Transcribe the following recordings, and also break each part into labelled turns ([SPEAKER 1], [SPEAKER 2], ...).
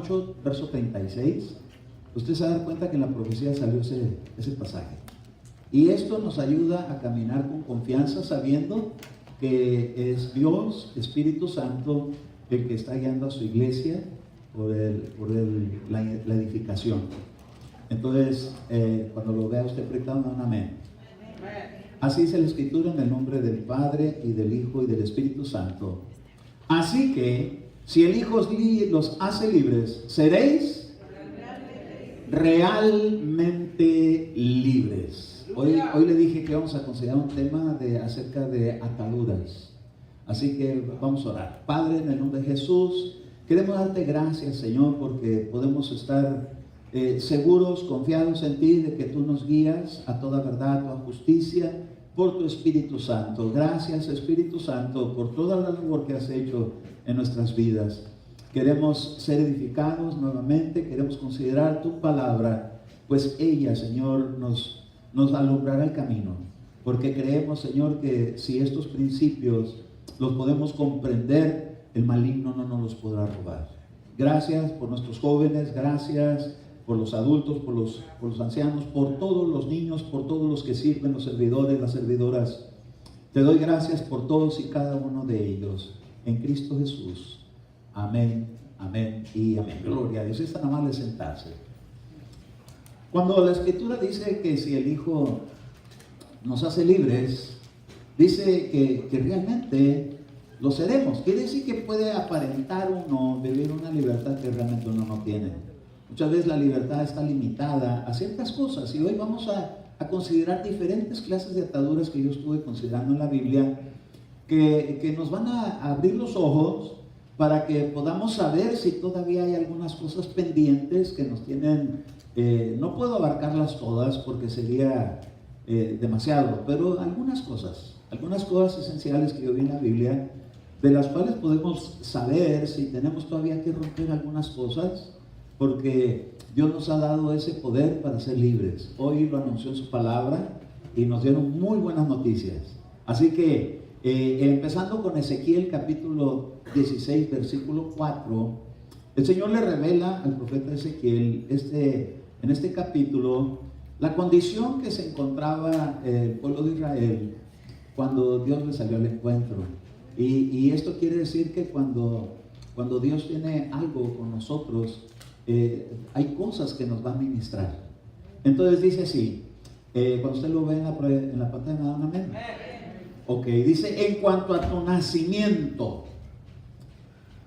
[SPEAKER 1] 8, verso 36, usted se va a dar cuenta que en la profecía salió ese pasaje. Y esto nos ayuda a caminar con confianza, sabiendo que es Dios, Espíritu Santo, el que está guiando a su iglesia por la edificación. Entonces, cuando lo vea usted proyectado, un amén. Así dice la Escritura, en el nombre del Padre, y del Hijo, y del Espíritu Santo. Así que, si el Hijo los hace libres, seréis realmente libres. Hoy le dije que vamos a considerar un tema acerca de ataduras. Así que vamos a orar. Padre, en el nombre de Jesús, queremos darte gracias, Señor, porque podemos estar seguros, confiados en ti, de que tú nos guías a toda verdad, a toda justicia, por tu Espíritu Santo. Gracias, Espíritu Santo, por toda la labor que has hecho en nuestras vidas. Queremos ser edificados nuevamente, queremos considerar tu palabra, pues ella, Señor, nos alumbrará el camino, porque creemos, Señor, que si estos principios los podemos comprender, el maligno no nos los podrá robar. Gracias por nuestros jóvenes, gracias por los adultos, por los ancianos, por todos los niños, por todos los que sirven, los servidores, las servidoras. Te doy gracias por todos y cada uno de ellos, en Cristo Jesús. Amén, amén y amén. Gloria a Dios. Es tan amable sentarse. Cuando la Escritura dice que si el Hijo nos hace libres, dice que realmente lo seremos. Quiere decir que puede aparentar uno vivir una libertad que realmente uno no tiene. Muchas veces la libertad está limitada a ciertas cosas, y hoy vamos a considerar diferentes clases de ataduras que yo estuve considerando en la Biblia, que nos van a abrir los ojos para que podamos saber si todavía hay algunas cosas pendientes que nos tienen. No puedo abarcarlas todas porque sería demasiado, pero algunas cosas esenciales que yo vi en la Biblia, de las cuales podemos saber si tenemos todavía que romper algunas cosas, porque Dios nos ha dado ese poder para ser libres. Hoy lo anunció en su palabra y nos dieron muy buenas noticias. Así que empezando con Ezequiel capítulo 16 versículo 4, el Señor le revela al profeta Ezequiel en este capítulo la condición que se encontraba el pueblo de Israel cuando Dios le salió al encuentro. Y esto quiere decir que cuando Dios tiene algo con nosotros, hay cosas que nos va a ministrar. Entonces dice así, cuando usted lo ve en la pantalla, ¿me dan amén? Ok, dice: en cuanto a tu nacimiento,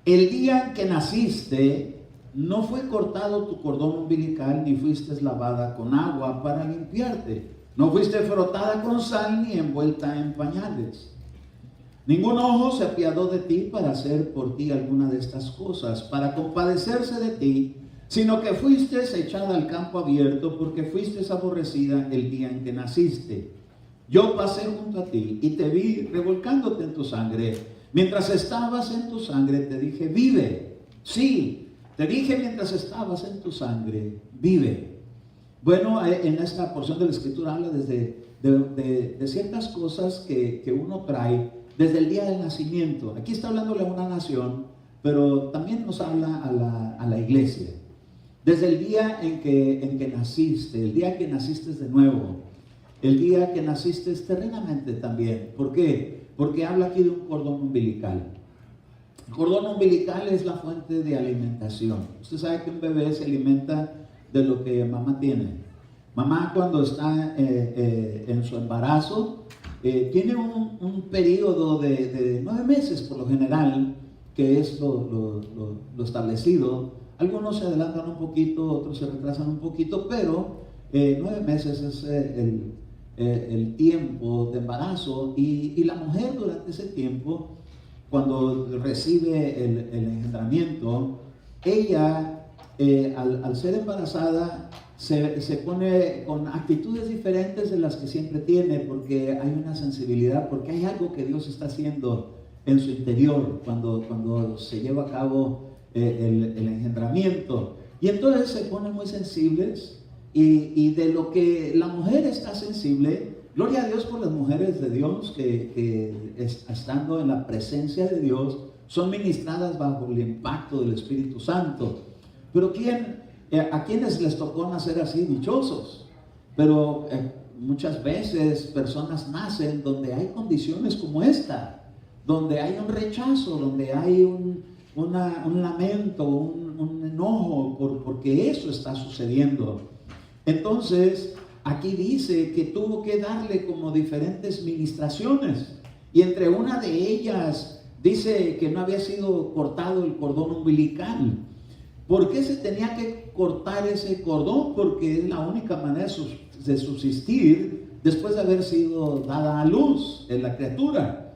[SPEAKER 1] el día en que naciste, no fue cortado tu cordón umbilical, ni fuiste lavada con agua para limpiarte, no fuiste frotada con sal, ni envuelta en pañales. Ningún ojo se apiadó de ti para hacer por ti alguna de estas cosas, para compadecerse de ti, sino que fuiste echada al campo abierto, porque fuiste aborrecida el día en que naciste. Yo pasé junto a ti y te vi revolcándote en tu sangre. Mientras estabas en tu sangre te dije: vive. Sí, te dije mientras estabas en tu sangre: vive. Bueno, en esta porción de la Escritura habla de ciertas cosas que uno trae desde el día del nacimiento. Aquí está hablándole a una nación, pero también nos habla a la iglesia. Desde el día en que naciste, el día que naciste de nuevo, el día que naciste terrenamente también. ¿Por qué? Porque habla aquí de un cordón umbilical. El cordón umbilical es la fuente de alimentación. Usted sabe que un bebé se alimenta de lo que mamá tiene. Mamá, cuando está en su embarazo, tiene un periodo de 9 meses por lo general, que es lo establecido. Algunos se adelantan un poquito, otros se retrasan un poquito, pero 9 meses es el tiempo de embarazo, y la mujer durante ese tiempo, cuando recibe el engendramiento, ella al ser embarazada se pone con actitudes diferentes de las que siempre tiene, porque hay una sensibilidad, porque hay algo que Dios está haciendo en su interior cuando se lleva a cabo el engendramiento. Y entonces se ponen muy sensibles, y de lo que la mujer está sensible, gloria a Dios por las mujeres de Dios que estando en la presencia de Dios son ministradas bajo el impacto del Espíritu Santo. Pero ¿a quiénes les tocó nacer así, dichosos? Pero muchas veces personas nacen donde hay condiciones como esta, donde hay un rechazo, donde hay un lamento, un enojo porque eso está sucediendo. Entonces, aquí dice que tuvo que darle como diferentes ministraciones, y entre una de ellas dice que no había sido cortado el cordón umbilical. ¿Por qué se tenía que cortar ese cordón? Porque es la única manera de subsistir después de haber sido dada a luz en la criatura.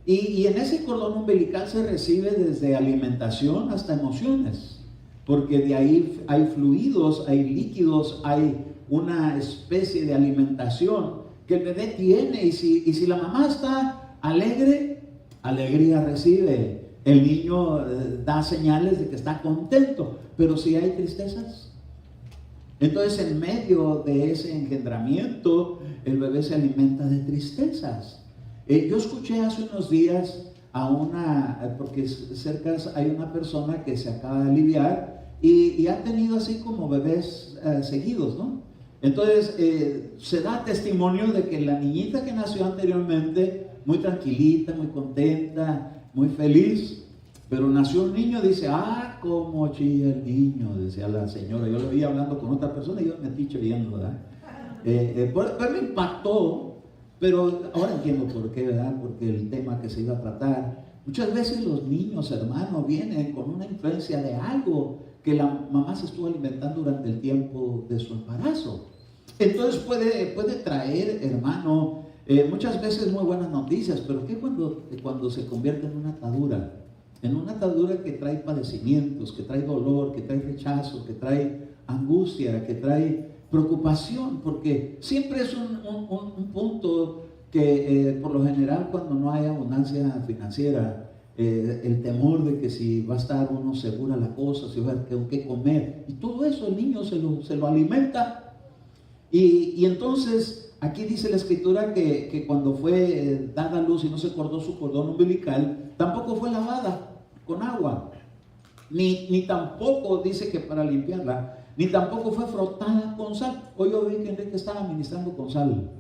[SPEAKER 1] Y en ese cordón umbilical se recibe desde alimentación hasta emociones, porque de ahí hay fluidos, hay líquidos, hay una especie de alimentación que el bebé tiene, y si la mamá está alegre, alegría recibe. El niño da señales de que está contento, pero si hay tristezas, entonces en medio de ese engendramiento, el bebé se alimenta de tristezas. Yo escuché hace unos días porque cerca hay una persona que se acaba de aliviar y ha tenido así como bebés seguidos, ¿no? Entonces se da testimonio de que la niñita que nació anteriormente, muy tranquilita, muy contenta, muy feliz, pero nació un niño, dice, cómo chilla el niño, decía la señora. Yo lo veía hablando con otra persona y yo me estoy chillando, ¿verdad? Pues me impactó, pero ahora entiendo por qué, ¿verdad? Porque el tema que se iba a tratar, muchas veces los niños, hermanos, vienen con una influencia de algo que la mamá se estuvo alimentando durante el tiempo de su embarazo. Entonces puede traer, hermano, muchas veces muy buenas noticias, pero ¿qué cuando se convierte en una atadura? En una atadura que trae padecimientos, que trae dolor, que trae rechazo, que trae angustia, que trae preocupación, porque siempre es un punto que por lo general cuando no hay abundancia financiera, el temor de que si va a estar uno segura la cosa, si va a tener qué comer, y todo eso el niño se lo alimenta. Y entonces aquí dice la escritura que cuando fue dada a luz y no se cortó su cordón umbilical, tampoco fue lavada con agua, ni tampoco dice que para limpiarla, ni tampoco fue frotada con sal. Hoy yo vi que Enrique estaba ministrando con sal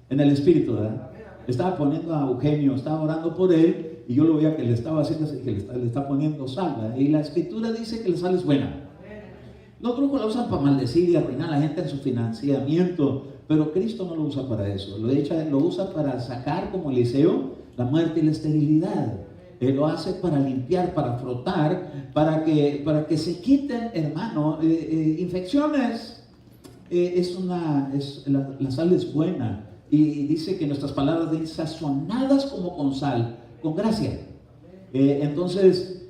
[SPEAKER 1] en el espíritu, ¿verdad? Estaba poniendo a Eugenio, estaba orando por él, y yo lo veía que le estaba haciendo así, que le está poniendo sal, ¿verdad? Y la escritura dice que la sal es buena. Los grupos la usan para maldecir y arruinar a la gente en su financiamiento, pero Cristo no lo usa para eso. Lo usa para sacar, como Eliseo, la muerte y la esterilidad. Lo hace para limpiar, para frotar, para que se quiten, hermano, infecciones. La sal es buena, y dice que nuestras palabras deben ser sazonadas como con sal, con gracia. Entonces,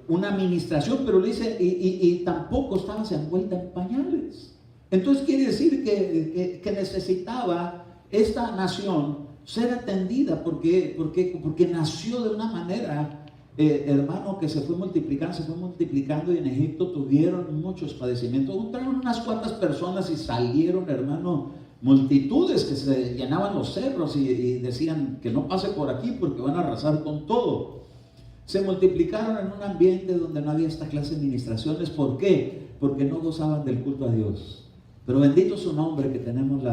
[SPEAKER 1] una administración, pero le dice, y tampoco estabas envuelta en pañales. Entonces quiere decir que necesitaba esta nación ser atendida, porque nació de una manera, hermano, que se fue multiplicando, y en Egipto tuvieron muchos padecimientos. Entraron unas cuantas personas y salieron, hermano, multitudes que se llenaban los cerros y decían que no pase por aquí porque van a arrasar con todo. Se multiplicaron en un ambiente donde no había esta clase de administraciones. ¿Por qué? Porque no gozaban del culto a Dios. Pero bendito su nombre, que tenemos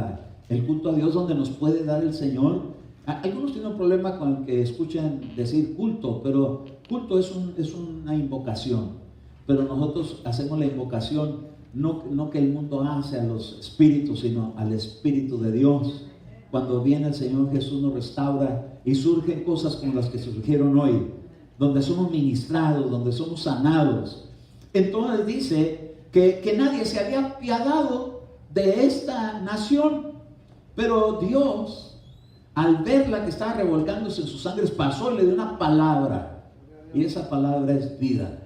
[SPEAKER 1] el culto a Dios donde nos puede dar el Señor. Algunos tienen un problema con que escuchan decir culto, pero culto es una invocación. Pero nosotros hacemos la invocación no que el mundo hace a los espíritus, sino al Espíritu de Dios. Cuando viene el Señor Jesús, nos restaura y surgen cosas como las que surgieron hoy, donde somos ministrados, donde somos sanados. Entonces dice que nadie se había apiadado de esta nación, pero Dios, al verla que estaba revolcándose en sus sangres, pasó y le dio una palabra, y esa palabra es vida.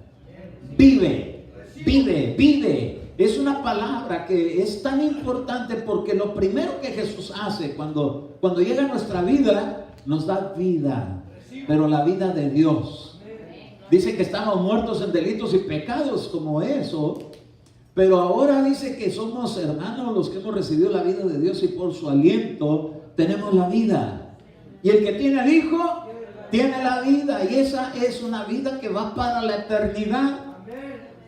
[SPEAKER 1] Vive, vive, vive. Es una palabra que es tan importante, porque lo primero que Jesús hace cuando llega a nuestra vida, nos da vida, pero la vida de Dios. Dice que estamos muertos en delitos y pecados, como eso, pero ahora dice que somos, hermanos, los que hemos recibido la vida de Dios, y por su aliento tenemos la vida. Y el que tiene al Hijo tiene la vida, y esa es una vida que va para la eternidad.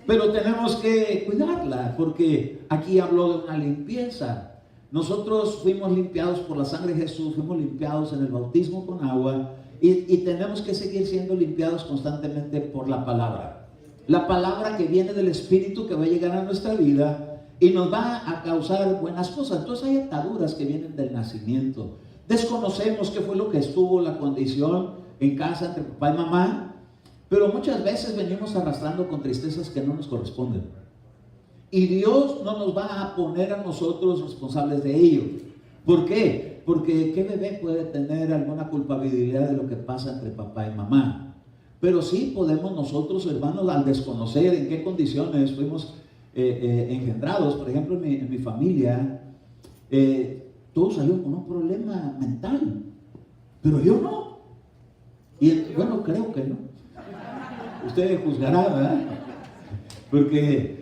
[SPEAKER 1] pero tenemos que cuidarla, porque aquí habló de una limpieza. Nosotros fuimos limpiados por la sangre de Jesús, fuimos limpiados en el bautismo con agua, y tenemos que seguir siendo limpiados constantemente por la palabra. La palabra que viene del Espíritu, que va a llegar a nuestra vida y nos va a causar buenas cosas. Entonces hay ataduras que vienen del nacimiento. Desconocemos qué fue lo que estuvo la condición en casa entre papá y mamá, pero muchas veces venimos arrastrando con tristezas que no nos corresponden. Y Dios no nos va a poner a nosotros responsables de ello. ¿Por qué? Porque ¿qué bebé puede tener alguna culpabilidad de lo que pasa entre papá y mamá? Pero sí podemos nosotros, hermanos, al desconocer en qué condiciones fuimos engendrados. Por ejemplo, en mi familia, todos salieron con un problema mental, pero yo no. Y bueno, creo que no. Usted juzgará, ¿verdad? Porque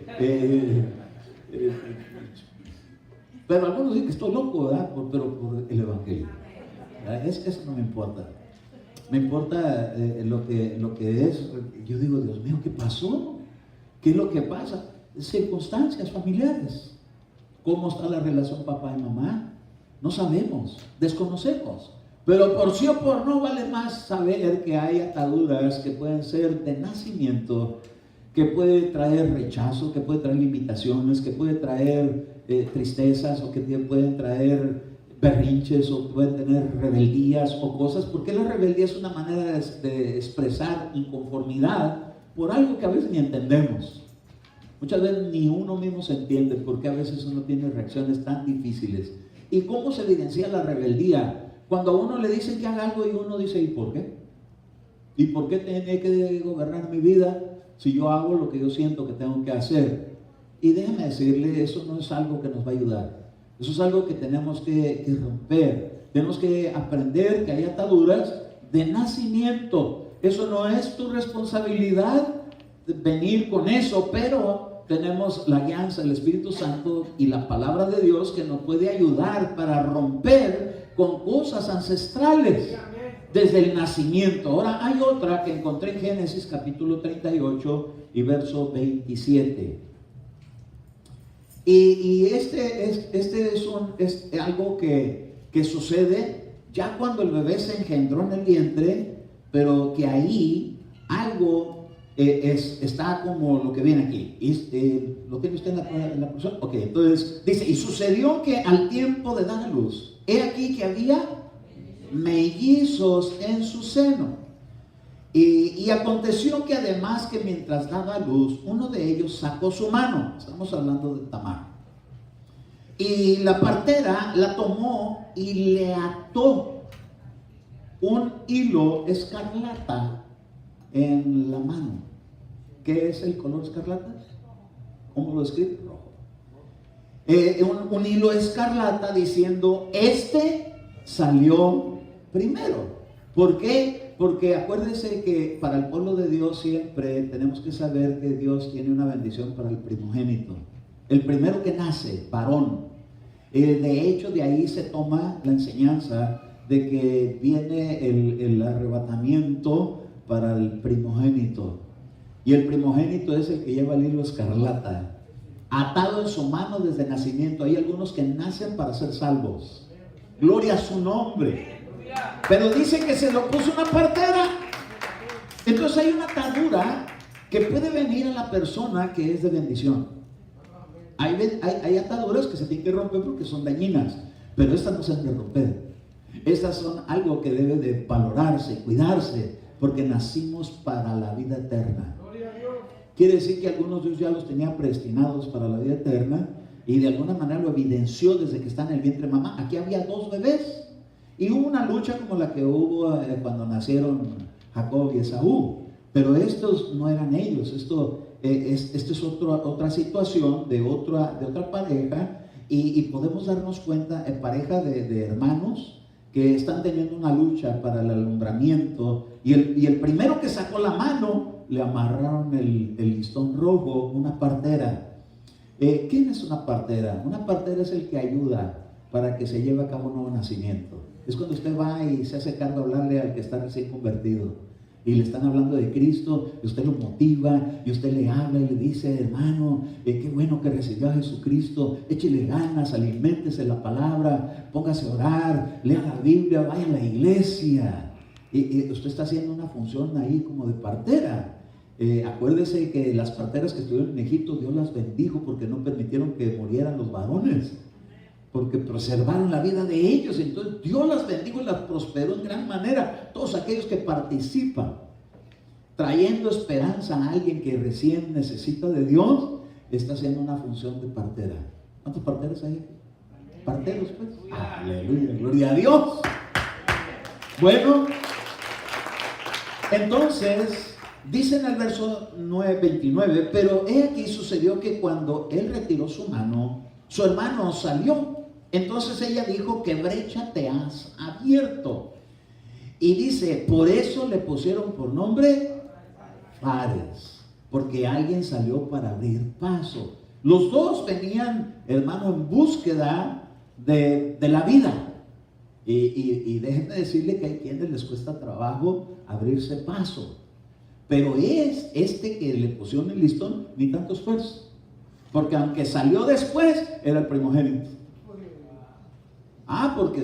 [SPEAKER 1] pero algunos dicen que estoy loco, ¿verdad? Pero por el Evangelio. Eso no me importa. Me importa lo que es. Yo digo, Dios mío, ¿qué pasó? ¿Qué es lo que pasa? Circunstancias familiares. ¿Cómo está la relación papá y mamá? No sabemos, desconocemos. Pero por sí o por no vale más saber que hay ataduras que pueden ser de nacimiento, que puede traer rechazo, que puede traer limitaciones, que puede traer tristezas, o que pueden traer berrinches, o pueden tener rebeldías o cosas, porque la rebeldía es una manera de expresar inconformidad por algo que a veces ni entendemos. Muchas veces ni uno mismo se entiende por qué a veces uno tiene reacciones tan difíciles. ¿Y cómo se evidencia la rebeldía? Cuando a uno le dicen que haga algo y uno dice, ¿y por qué? ¿Y por qué tiene que gobernar mi vida si yo hago lo que yo siento que tengo que hacer? Y déjeme decirle, eso no es algo que nos va a ayudar. Eso es algo que tenemos que romper. Tenemos que aprender que hay ataduras de nacimiento. Eso no es tu responsabilidad venir con eso, pero tenemos la guianza del Espíritu Santo y la palabra de Dios que nos puede ayudar para romper con cosas ancestrales desde el nacimiento. Ahora hay otra que encontré en Génesis capítulo 38 y verso 27. Y este es algo que sucede ya cuando el bebé se engendró en el vientre, pero que ahí algo está como lo que viene aquí. ¿Lo tiene usted en la porción? Ok, entonces dice, y sucedió que al tiempo de dar a luz, he aquí que había mellizos en su seno. Y aconteció que además que mientras daba a luz, uno de ellos sacó su mano. Estamos hablando de Tamar. Y la partera la tomó y le ató un hilo escarlata en la mano. ¿Qué es el color escarlata? ¿Cómo lo escribe? Rojo. Un hilo escarlata diciendo, este salió primero. ¿Por qué? Porque acuérdense que para el pueblo de Dios siempre tenemos que saber que Dios tiene una bendición para el primogénito. El primero que nace, varón. De hecho, de ahí se toma la enseñanza de que viene el arrebatamiento para el primogénito. Y el primogénito es el que lleva el hilo escarlata, atado en su mano desde nacimiento. Hay algunos que nacen para ser salvos. Gloria a su nombre. Pero dice que se lo puso una partera. Entonces hay una atadura que puede venir a la persona que es de bendición. Hay ataduras que se tienen que romper porque son dañinas, pero estas no se han de romper. Estas son algo que debe de valorarse, cuidarse, porque nacimos para la vida eterna. Quiere decir que algunos Dios ya los tenía predestinados para la vida eterna, y de alguna manera lo evidenció desde que están en el vientre de mamá. Aquí había dos bebés. Y hubo una lucha como la que hubo cuando nacieron Jacob y Esaú. Pero estos no eran ellos. Esto es otra situación de otra pareja. Y podemos darnos cuenta en pareja de hermanos que están teniendo una lucha para el alumbramiento. Y el primero que sacó la mano, le amarraron el listón rojo, una partera. ¿Quién es una partera? Una partera es el que ayuda para que se lleve a cabo un nuevo nacimiento. Es cuando usted va y se hace cargo de hablarle al que está recién convertido. y le están hablando de Cristo, y usted lo motiva, y usted le habla y le dice, hermano, qué bueno que recibió a Jesucristo, échele ganas, aliméntese la palabra, póngase a orar, lea la Biblia, vaya a la iglesia. Y usted está haciendo una función ahí como de partera. Acuérdese que las parteras que estuvieron en Egipto, Dios las bendijo porque no permitieron que murieran los varones, porque preservaron la vida de ellos. Entonces Dios las bendijo y las prosperó en gran manera. Todos aquellos que participan trayendo esperanza a alguien que recién necesita de Dios, está haciendo una función de partera. ¿Cuántos parteros hay? Parteros, pues. Aleluya, gloria a Dios. Bueno, entonces dice en el verso 29, pero he aquí sucedió que cuando él retiró su mano, su hermano salió. Entonces ella dijo, ¿qué brecha te has abierto? Y dice, por eso le pusieron por nombre Fares, porque alguien salió para abrir paso. Los dos venían, hermano, en búsqueda de la vida. Y déjenme decirle que hay quienes les cuesta trabajo abrirse paso. Pero es este que le pusieron el listón, ni tanto esfuerzo. Porque aunque salió después, era el primogénito. Porque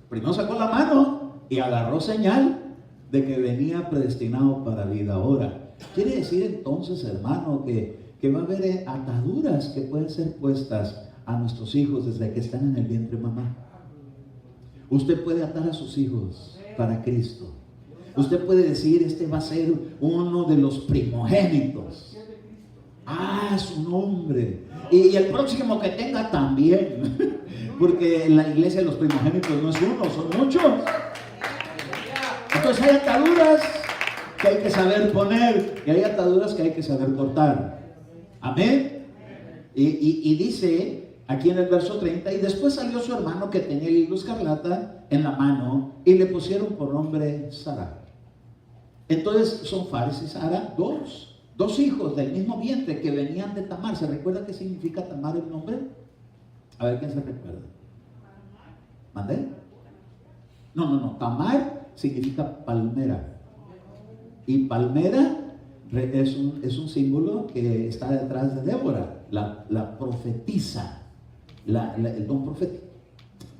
[SPEAKER 1] primero sacó la mano y agarró señal de que venía predestinado para vida ahora. Quiere decir entonces, hermano, que va a haber ataduras que pueden ser puestas a nuestros hijos desde que están en el vientre de mamá. Usted puede atar a sus hijos para Cristo. Usted puede decir, este va a ser uno de los primogénitos. Su nombre. Y el próximo que tenga también. Porque en la iglesia los primogénitos no es uno, son muchos. Entonces hay ataduras que hay que saber poner y hay ataduras que hay que saber cortar. Amén. Y dice aquí en el verso 30, y después salió su hermano que tenía el hilo escarlata en la mano y le pusieron por nombre Sara. Entonces son Fares y Sara, dos hijos del mismo vientre que venían de Tamar. ¿Se recuerda qué significa Tamar el nombre? A ver quién se recuerda. ¿Mandé? No. Tamar significa palmera. Y palmera es un símbolo que está detrás de Débora, la profetisa, el don profético.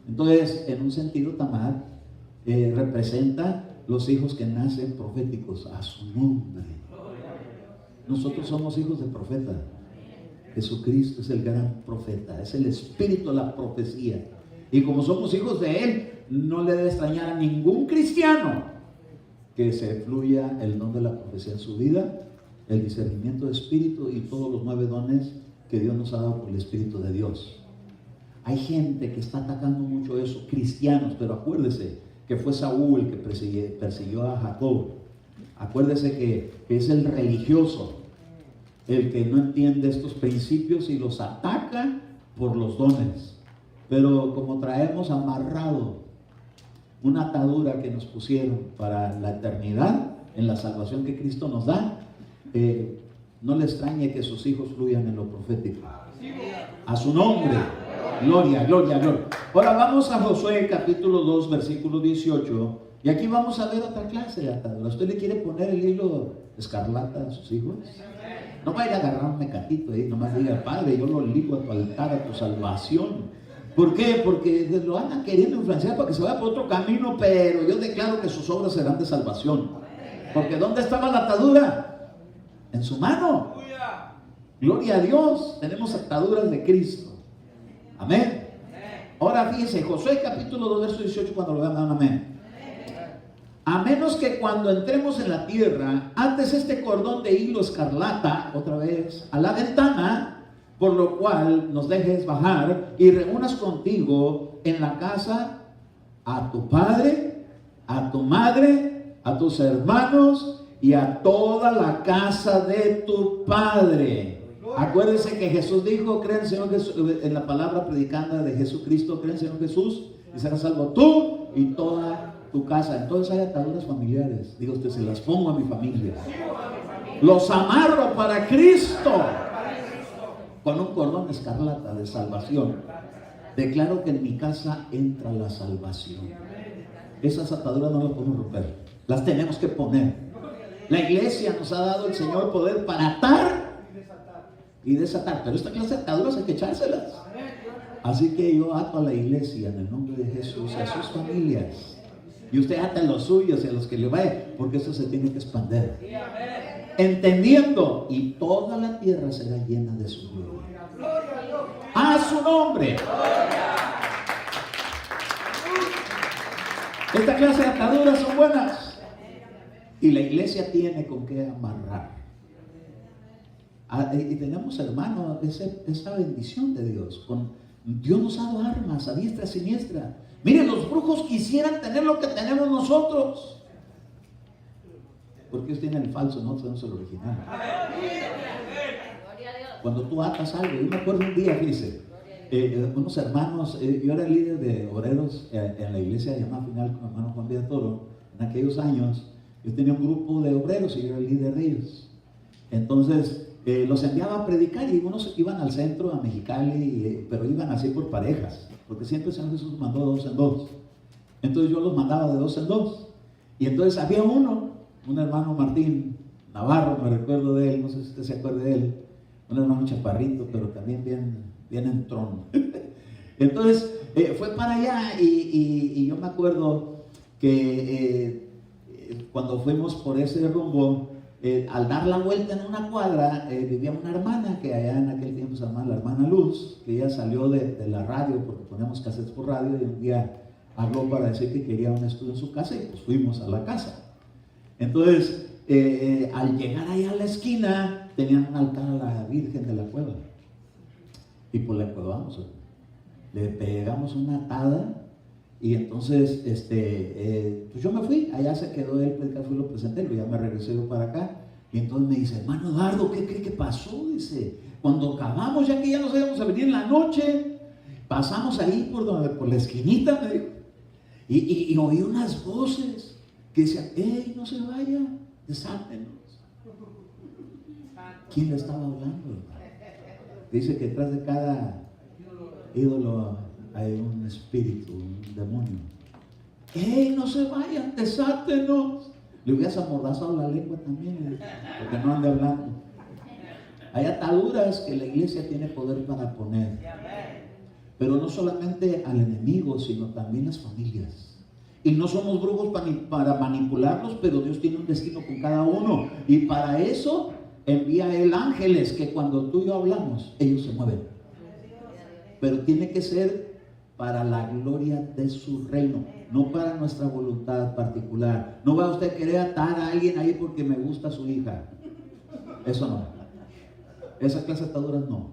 [SPEAKER 1] Entonces, en un sentido, Tamar representa los hijos que nacen proféticos a su nombre. Nosotros somos hijos de profeta. Jesucristo es el gran profeta, es el espíritu de la profecía. Y como somos hijos de Él, no le debe extrañar a ningún cristiano que se fluya el don de la profecía en su vida, el discernimiento de espíritu y todos los 9 dones que Dios nos ha dado por el Espíritu de Dios. Hay gente que está atacando mucho eso, cristianos, pero acuérdese que fue Saúl el que persiguió a Jacob. Acuérdese que es el religioso, el que no entiende estos principios y los ataca por los dones. Pero como traemos amarrado una atadura que nos pusieron para la eternidad en la salvación que Cristo nos da, no le extrañe que sus hijos fluyan en lo profético. A su nombre, gloria. Ahora vamos a Josué capítulo 2 versículo 18, y aquí vamos a ver otra clase de atadura. ¿Usted le quiere poner el hilo escarlata a sus hijos? No vaya a agarrar un mecatito ahí, nomás diga, Padre, yo lo ligo a tu altar, a tu salvación. ¿Por qué? Porque lo andan queriendo influenciar para que se vaya por otro camino, pero yo declaro que sus obras serán de salvación. Porque ¿dónde estaba la atadura? En su mano. Gloria a Dios, tenemos ataduras de Cristo. Amén. Ahora fíjense, Josué capítulo 2 verso 18, cuando lo vean, amén. A menos que cuando entremos en la tierra, antes este cordón de hilo escarlata, otra vez, a la ventana, por lo cual nos dejes bajar y reúnas contigo en la casa a tu padre, a tu madre, a tus hermanos y a toda la casa de tu padre. Acuérdense que Jesús dijo, cree en el Señor Jesús, en la palabra predicanda de Jesucristo, cree en el Señor Jesús y serás salvo tú y toda tu casa. Entonces hay ataduras familiares. Digo usted, se las pongo a mi familia. Los amarro para Cristo con un cordón escarlata de salvación. Declaro que en mi casa entra la salvación. Esas ataduras no las podemos romper, las tenemos que poner. La iglesia nos ha dado el Señor poder para atar y desatar. Pero esta clase de ataduras hay que echárselas. Así que yo ato a la iglesia en el nombre de Jesús y a sus familias. Y usted ata a los suyos y a los que le vaya, porque eso se tiene que expandir. Entendiendo, y toda la tierra será llena de su gloria. A su nombre. Esta clase de ataduras son buenas. Y la iglesia tiene con qué amarrar. Y tenemos, hermanos, esa bendición de Dios. Dios nos ha dado armas a diestra y siniestra. Miren, los brujos quisieran tener lo que tenemos nosotros. Porque ellos tienen el falso, nosotros tenemos el original. Cuando tú atas algo, yo me acuerdo un día, fíjese, unos hermanos, yo era líder de obreros en la iglesia llamada Final con hermano Juan Villatoro. En aquellos años, yo tenía un grupo de obreros y yo era el líder de ellos. Entonces, los enviaba a predicar y unos iban al centro, a Mexicali, pero iban así por parejas, porque siempre el Señor Jesús mandó de 2 en 2. Entonces yo los mandaba de 2 en 2. Y entonces había un hermano Martín Navarro, me recuerdo de él, no sé si usted se acuerda de él, un hermano chaparrito, pero también bien entrón. Entonces fue para allá y yo me acuerdo que cuando fuimos por ese rumbo, al dar la vuelta en una cuadra, vivía una hermana que allá en aquel tiempo se llamaba la hermana Luz, que ella salió de la radio, porque poníamos cassettes por radio, y un día habló para decir que quería un estudio en su casa, y pues fuimos a la casa. Entonces, al llegar allá a la esquina, tenían un altar a la Virgen de la Cueva, y pues le cuevamos, le pegamos una atada. Y entonces, pues yo me fui, allá se quedó él, fui lo presenté, luego ya me regresé yo para acá. Y entonces me dice, hermano Eduardo, ¿qué cree que pasó? Dice, cuando acabamos, ya que ya nos íbamos a venir en la noche, pasamos ahí por la esquinita, me dijo, y oí unas voces que decían, ¡ey, no se vayan, desátenos! ¿Quién le estaba hablando? Dice que detrás de cada ídolo hay un espíritu, un demonio. ¡Ey, no se vayan, desátenos! Le hubieras amordazado la lengua también, porque no ande hablando. Hay ataduras que la iglesia tiene poder para poner, pero no solamente al enemigo, sino también las familias. Y no somos brujos para manipularlos, pero Dios tiene un destino con cada uno, y para eso envía Él ángeles que cuando tú y yo hablamos, ellos se mueven. Pero tiene que ser para la gloria de su reino, no para nuestra voluntad particular. No va usted a querer atar a alguien ahí porque me gusta su hija. Eso no. Esa clase de ataduras no.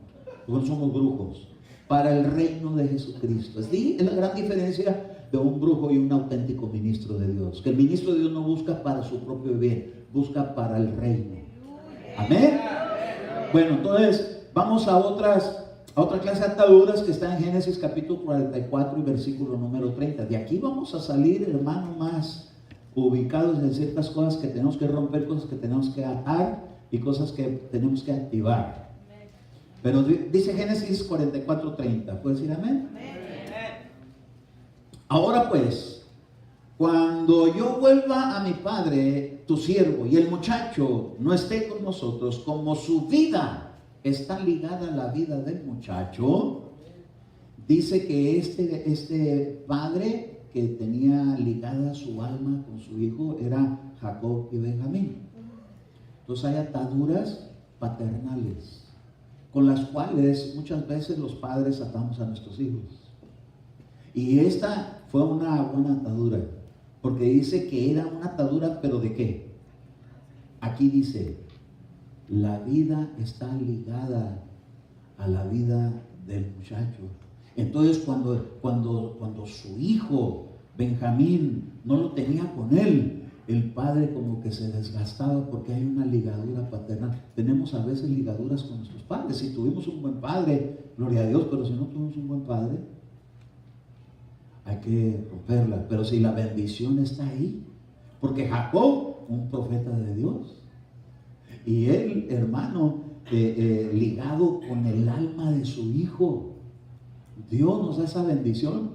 [SPEAKER 1] No somos brujos. Para el reino de Jesucristo. Es la gran diferencia de un brujo y un auténtico ministro de Dios. Que el ministro de Dios no busca para su propio bien, busca para el reino. Amén. Bueno, entonces vamos a otra clase de ataduras que está en Génesis capítulo 44 y versículo número 30. De aquí vamos a salir, hermano, más ubicados en ciertas cosas que tenemos que romper, cosas que tenemos que atar y cosas que tenemos que activar. Pero dice Génesis 44, 30. ¿Puedes decir amén? Ahora pues, cuando yo vuelva a mi padre, tu siervo, y el muchacho no esté con nosotros, como su vida está ligada a la vida del muchacho, dice que este padre que tenía ligada su alma con su hijo era Jacob y Benjamín. Entonces hay ataduras paternales con las cuales muchas veces los padres atamos a nuestros hijos. Y esta fue una buena atadura, porque dice que era una atadura, pero ¿de qué? Aquí dice, la vida está ligada a la vida del muchacho. Entonces cuando su hijo Benjamín no lo tenía con él, el padre como que se desgastaba porque hay una ligadura paternal. Tenemos a veces ligaduras con nuestros padres. Si tuvimos un buen padre, gloria a Dios, pero si no tuvimos un buen padre, hay que romperla. Pero si la bendición está ahí, porque Jacob, un profeta de Dios, y él, hermano, ligado con el alma de su hijo, Dios nos da esa bendición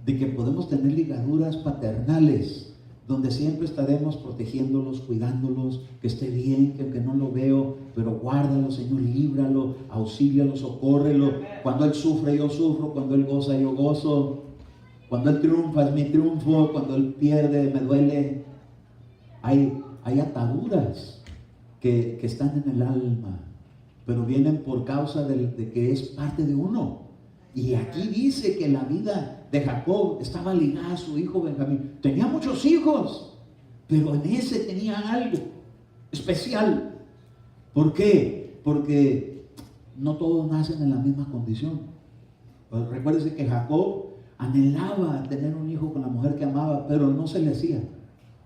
[SPEAKER 1] de que podemos tener ligaduras paternales donde siempre estaremos protegiéndolos, cuidándolos, que esté bien, que aunque no lo veo, pero guárdalo, Señor, líbralo, auxílialo, socórrelo. Cuando Él sufre, yo sufro. Cuando Él goza, yo gozo. Cuando Él triunfa, es mi triunfo. Cuando Él pierde, me duele. Hay ataduras que están en el alma, pero vienen por causa de que es parte de uno. Y aquí dice que la vida de Jacob estaba ligada a su hijo Benjamín. Tenía muchos hijos, pero en ese tenía algo especial. ¿Por qué? Porque no todos nacen en la misma condición. Pues recuérdese que Jacob anhelaba tener un hijo con la mujer que amaba, pero no se le hacía,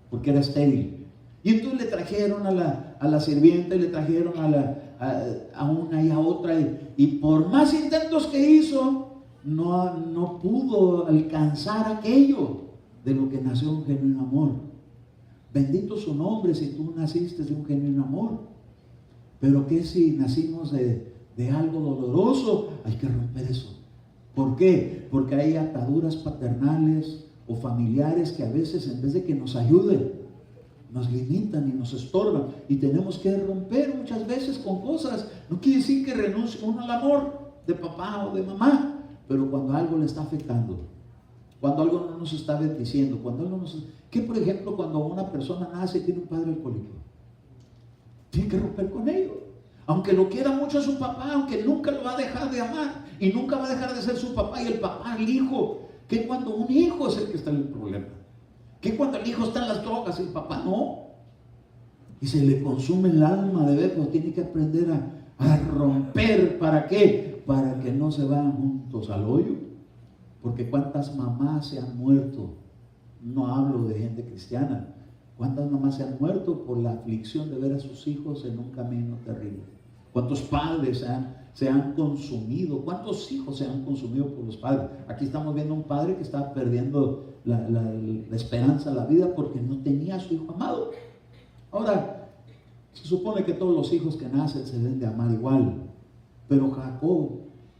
[SPEAKER 1] porque era estéril. Y entonces le trajeron a la sirvienta, y le trajeron a una y a otra, y por más intentos que hizo, no pudo alcanzar aquello de lo que nació un genuino amor. Bendito su nombre si tú naciste de un genuino amor. Pero que si nacimos de algo doloroso, hay que romper eso. ¿Por qué? Porque hay ataduras paternales o familiares que a veces, en vez de que nos ayuden, nos limitan y nos estorban, y tenemos que romper muchas veces con cosas. No quiere decir que renuncie uno al amor de papá o de mamá, pero cuando algo le está afectando, cuando algo no nos está bendiciendo, que por ejemplo cuando una persona nace y tiene un padre alcohólico, tiene que romper con ello. Aunque lo quiera mucho a su papá, aunque nunca lo va a dejar de amar y nunca va a dejar de ser su papá, y el papá el hijo, que cuando un hijo es el que está en el problema, que cuando el hijo está en las drogas, el papá no, y se le consume el alma de ver, pues tiene que aprender a romper. ¿Para qué? Para que no se vayan juntos al hoyo. Porque cuántas mamás se han muerto, no hablo de gente cristiana, cuántas mamás se han muerto por la aflicción de ver a sus hijos en un camino terrible. Cuántos padres se han consumido, cuántos hijos se han consumido por los padres. Aquí estamos viendo un padre que está perdiendo la esperanza, la vida, porque no tenía a su hijo amado. Ahora, se supone que todos los hijos que nacen se deben de amar igual, pero Jacob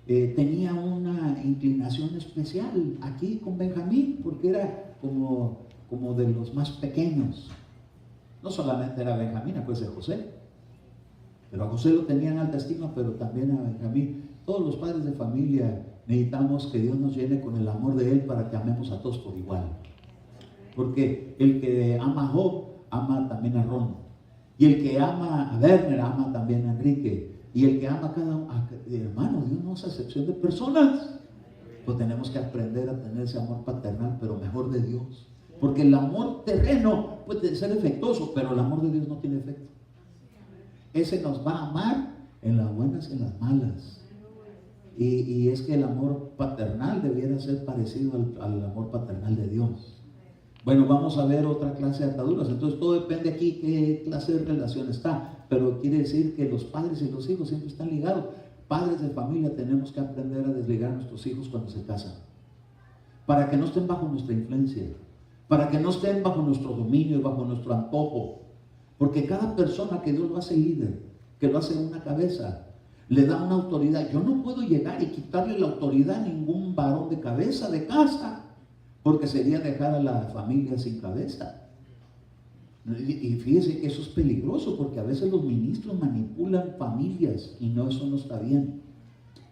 [SPEAKER 1] tenía una inclinación especial aquí con Benjamín, porque era como de los más pequeños. No solamente era Benjamín, acuérdense de José, pero a José lo tenían en alta estima, pero también a Benjamín. Todos los padres de familia necesitamos que Dios nos llene con el amor de Él para que amemos a todos por igual. Porque el que ama a Job, ama también a Ron. Y el que ama a Werner, ama también a Enrique. Y el que ama a cada hermano, Dios no hace excepción de personas. Pues tenemos que aprender a tener ese amor paternal, pero mejor de Dios. Porque el amor terreno puede ser efectuoso, pero el amor de Dios no tiene efecto. Ese nos va a amar en las buenas y en las malas. Y es que el amor paternal debiera ser parecido al amor paternal de Dios. Bueno, vamos a ver otra clase de ataduras. Entonces todo depende aquí qué clase de relación está. Pero quiere decir que los padres y los hijos siempre están ligados. Padres de familia tenemos que aprender a desligar a nuestros hijos cuando se casan, para que no estén bajo nuestra influencia, para que no estén bajo nuestro dominio y bajo nuestro antojo. Porque cada persona que Dios lo hace líder, que lo hace una cabeza, le da una autoridad. Yo no puedo llegar y quitarle la autoridad a ningún varón de cabeza de casa, porque sería dejar a la familia sin cabeza. Y fíjese que eso es peligroso, porque a veces los ministros manipulan familias y eso no está bien.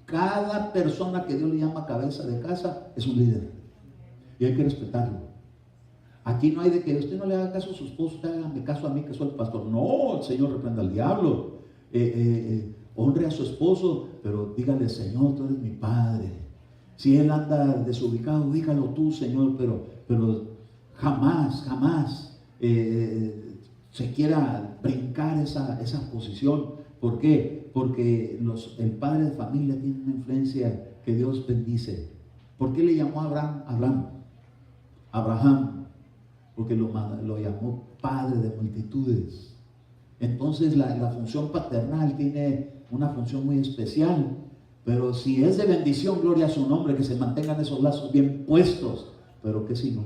[SPEAKER 1] Cada persona que Dios le llama cabeza de casa es un líder y hay que respetarlo. Aquí no hay de que usted no le haga caso a su esposo, usted hágame caso a mí que soy el pastor. No, el Señor reprenda al diablo. Honre a su esposo, pero dígale: Señor, tú eres mi padre. Si él anda desubicado, dígalo tú, Señor, pero jamás se quiera brincar esa posición. ¿Por qué? Porque el padre de familia tiene una influencia que Dios bendice. ¿Por qué le llamó a Abraham? Porque lo llamó padre de multitudes. Entonces la función paternal tiene una función muy especial. Pero si es de bendición, gloria a su nombre, que se mantengan esos lazos bien puestos. Pero ¿qué si no?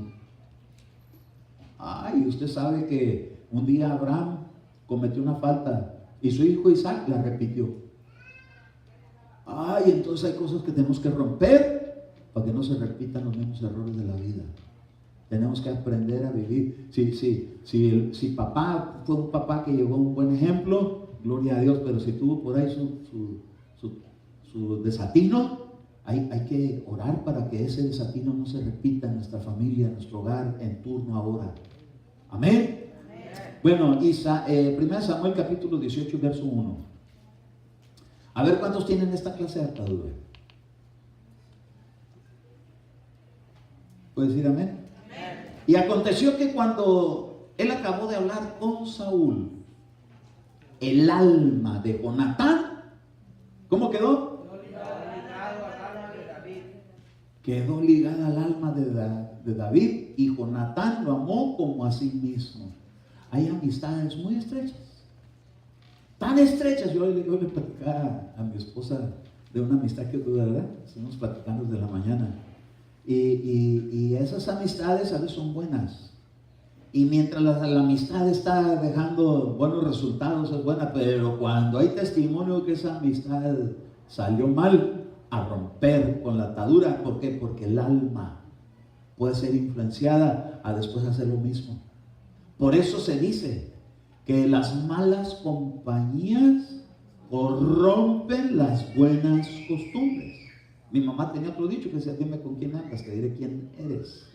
[SPEAKER 1] Ay, usted sabe que un día Abraham cometió una falta y su hijo Isaac la repitió. Ay, entonces hay cosas que tenemos que romper para que no se repitan los mismos errores de la vida. Tenemos que aprender a vivir. Si papá fue un papá que llevó un buen ejemplo, gloria a Dios, pero si tuvo por ahí su desatino, hay que orar para que ese desatino no se repita en nuestra familia, en nuestro hogar, en turno ahora. Amén. Bueno, 1 Samuel capítulo 18, verso 1. A ver cuántos tienen esta clase de atadura. ¿Puedes decir amén? Y aconteció que cuando él acabó de hablar con Saúl, el alma de Jonatán, ¿cómo quedó? Quedó ligada al alma de David, y Jonatán lo amó como a sí mismo. Hay amistades muy estrechas, tan estrechas. Yo le platicaba a mi esposa de una amistad que tuve, ¿verdad? Estuvimos platicando desde la mañana. Y esas amistades a veces son buenas. Y mientras la amistad está dejando buenos resultados, es buena. Pero cuando hay testimonio que esa amistad salió mal, a romper con la atadura. ¿Por qué? Porque el alma puede ser influenciada a después hacer lo mismo. Por eso se dice que las malas compañías corrompen las buenas costumbres. Mi mamá tenía otro dicho que decía: dime con quién andas, te diré quién eres.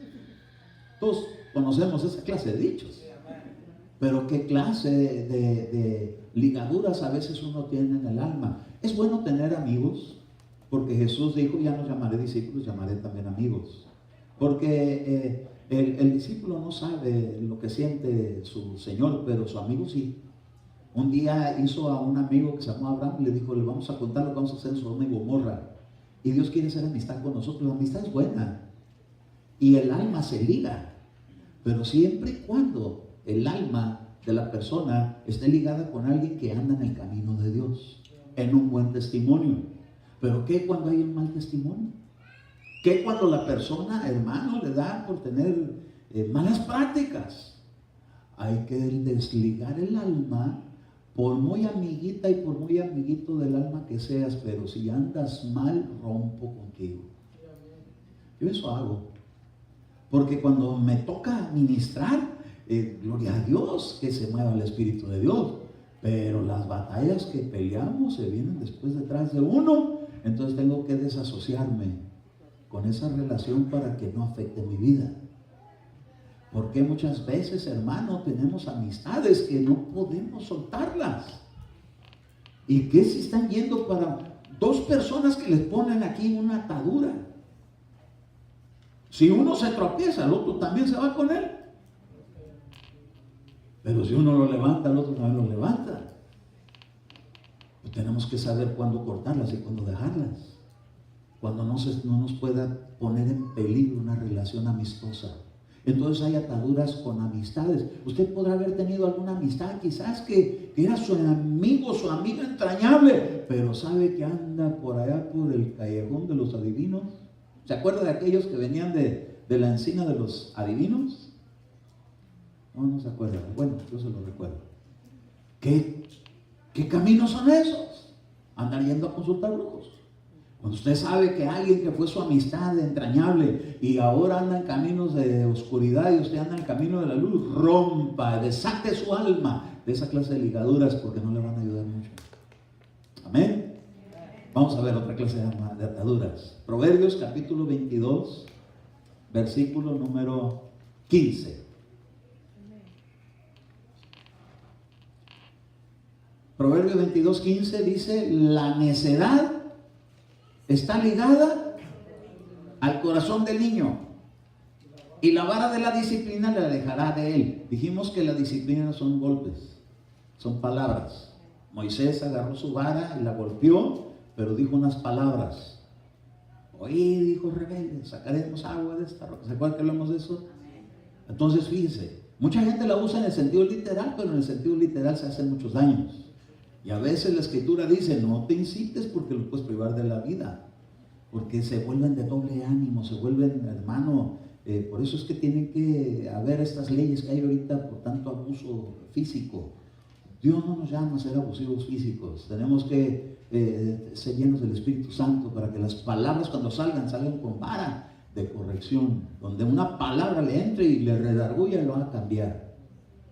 [SPEAKER 1] Todos conocemos esa clase de dichos. Pero qué clase de ligaduras a veces uno tiene en el alma. Es bueno tener amigos, porque Jesús dijo: ya no llamaré discípulos, llamaré también amigos. Porque el discípulo no sabe lo que siente su Señor, pero su amigo sí. Un día hizo a un amigo que se llamó Abraham y le dijo: le vamos a contar lo que vamos a hacer en Sodoma y Gomorra. Y Dios quiere hacer amistad con nosotros. La amistad es buena y el alma se liga, pero siempre y cuando el alma de la persona esté ligada con alguien que anda en el camino de Dios, en un buen testimonio. Pero ¿qué cuando hay un mal testimonio? ¿Qué cuando la persona, hermano, le da por tener malas prácticas? Hay que desligar el alma, por muy amiguita y por muy amiguito del alma que seas, pero si andas mal, rompo contigo. Yo eso hago, porque cuando me toca ministrar, gloria a Dios, que se mueva el Espíritu de Dios, pero las batallas que peleamos se vienen después detrás de uno. Entonces tengo que desasociarme con esa relación para que no afecte mi vida. Porque muchas veces, hermano, tenemos amistades que no podemos soltarlas. ¿Y qué si están yendo para dos personas que les ponen aquí una atadura? Si uno se tropieza, el otro también se va con él. Pero si uno lo levanta, el otro también lo levanta. Pues tenemos que saber cuándo cortarlas y cuándo dejarlas. Cuando no nos pueda poner en peligro una relación amistosa. Entonces hay ataduras con amistades. Usted podrá haber tenido alguna amistad quizás que era su amigo, su amiga entrañable, pero sabe que anda por allá por el callejón de los adivinos. ¿Se acuerda de aquellos que venían de la encina de los adivinos? No se acuerda. Bueno, yo se lo recuerdo. ¿Qué caminos son esos? Andar yendo a consultar brujos. Cuando usted sabe que alguien que fue su amistad entrañable y ahora anda en caminos de oscuridad y usted anda en el camino de la luz, rompa, desate su alma de esa clase de ligaduras, porque no le van a ayudar mucho. Amén. Vamos a ver otra clase de ataduras. Proverbios capítulo 22, versículo número 15. Proverbios 22, 15 dice: la necedad está ligada al corazón del niño, y la vara de la disciplina le alejará de él. Dijimos que la disciplina no son golpes, son palabras. Moisés agarró su vara y la golpeó, pero dijo unas palabras. Oí, dijo rebelde, sacaremos agua de esta roca. ¿Se acuerdan que hablamos de eso? Entonces fíjense, mucha gente la usa en el sentido literal, pero en el sentido literal se hacen muchos daños. Y a veces la Escritura dice: no te incites porque lo puedes privar de la vida, porque se vuelven de doble ánimo, se vuelven, hermano, por eso es que tienen que haber estas leyes que hay ahorita por tanto abuso físico. Dios no nos llama a ser abusivos físicos, tenemos que ser llenos del Espíritu Santo para que las palabras cuando salgan con vara, de corrección, donde una palabra le entre y le redarguya y lo va a cambiar.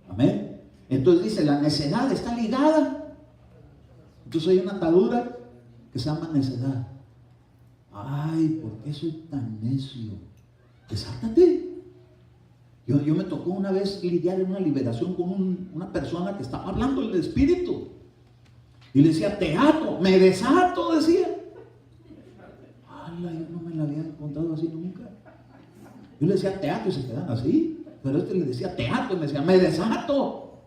[SPEAKER 1] Amén. Entonces dice, la necedad está ligada. Entonces hay una atadura que se llama necedad. Ay, ¿por qué soy tan necio? Desártate. Yo me tocó una vez lidiar en una liberación con una persona que estaba hablando del Espíritu. Y le decía, te ato, me desato, decía. Ala, yo no me la había encontrado así nunca. Yo le decía, te ato, y se quedan así. Pero este le decía, te ato, y me decía, me desato.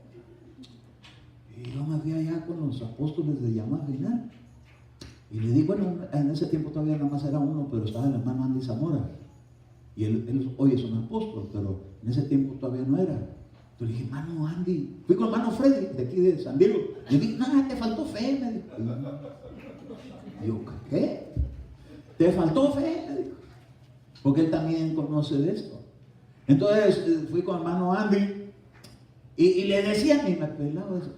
[SPEAKER 1] Y yo me fui allá con los apóstoles de llamada final. Y le digo, bueno, en ese tiempo todavía nada más era uno, pero estaba el hermano Andy Zamora. Y él hoy es un apóstol, pero en ese tiempo todavía no era. Entonces le dije, hermano Andy, fui con el hermano Freddy, de aquí de San Diego. Y le dije, nada, te faltó fe, me dijo. Y yo, ¿qué? ¿Te faltó fe? Me dijo. Porque él también conoce de esto. Entonces fui con el hermano Andy y le decía, y me pelaba eso,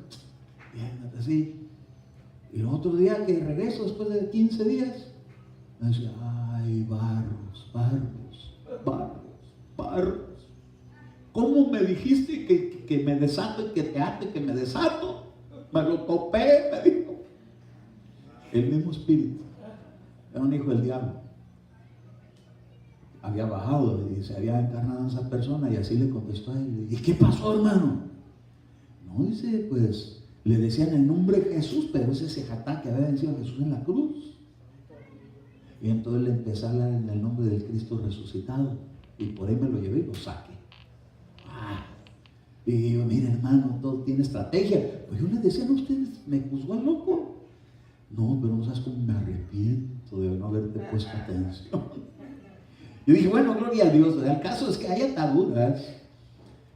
[SPEAKER 1] bien, así. Y el otro día que regreso, después de 15 días, me decía, ay, Barros. ¿Cómo me dijiste que me desato y que te ate, que me desato? Me lo topé, me dijo. El mismo espíritu. Era un hijo del diablo. Había bajado y se había encarnado en esa persona, y así le contestó a él. ¿Y qué pasó, hermano? No, dice, pues le decían el nombre de Jesús, pero ese se jactaba que había vencido a Jesús en la cruz. Y entonces le empecé a hablar en el nombre del Cristo resucitado, y por ahí me lo llevé y lo saqué. Y yo, mire, hermano, todo tiene estrategia. Pues yo les decía, no, ustedes me juzgó al loco. No, pero no sabes cómo me arrepiento de no haberte puesto atención. Yo dije, bueno, gloria a Dios. El caso es que hay ataduras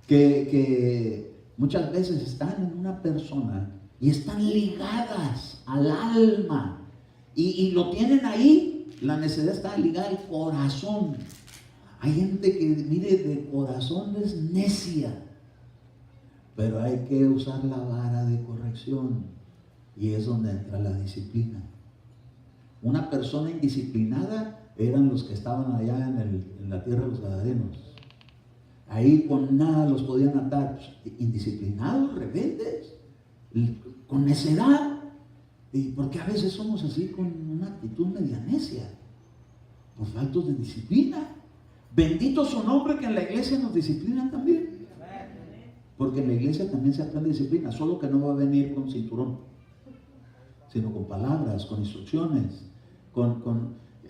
[SPEAKER 1] que muchas veces están en una persona y están ligadas al alma, y lo tienen ahí. La necedad está ligada al corazón. Hay gente que, mire, de corazón es necia, pero hay que usar la vara de corrección, y es donde entra la disciplina. Una persona indisciplinada eran los que estaban allá en la tierra de los Gadarenos. Ahí con nada los podían atar. Indisciplinados, rebeldes, con necedad. Y porque a veces somos así, con una actitud media necia, por faltos de disciplina. Bendito su nombre, que en la iglesia nos disciplinan también. Porque en la iglesia también se aprende disciplina, solo que no va a venir con cinturón, sino con palabras, con instrucciones,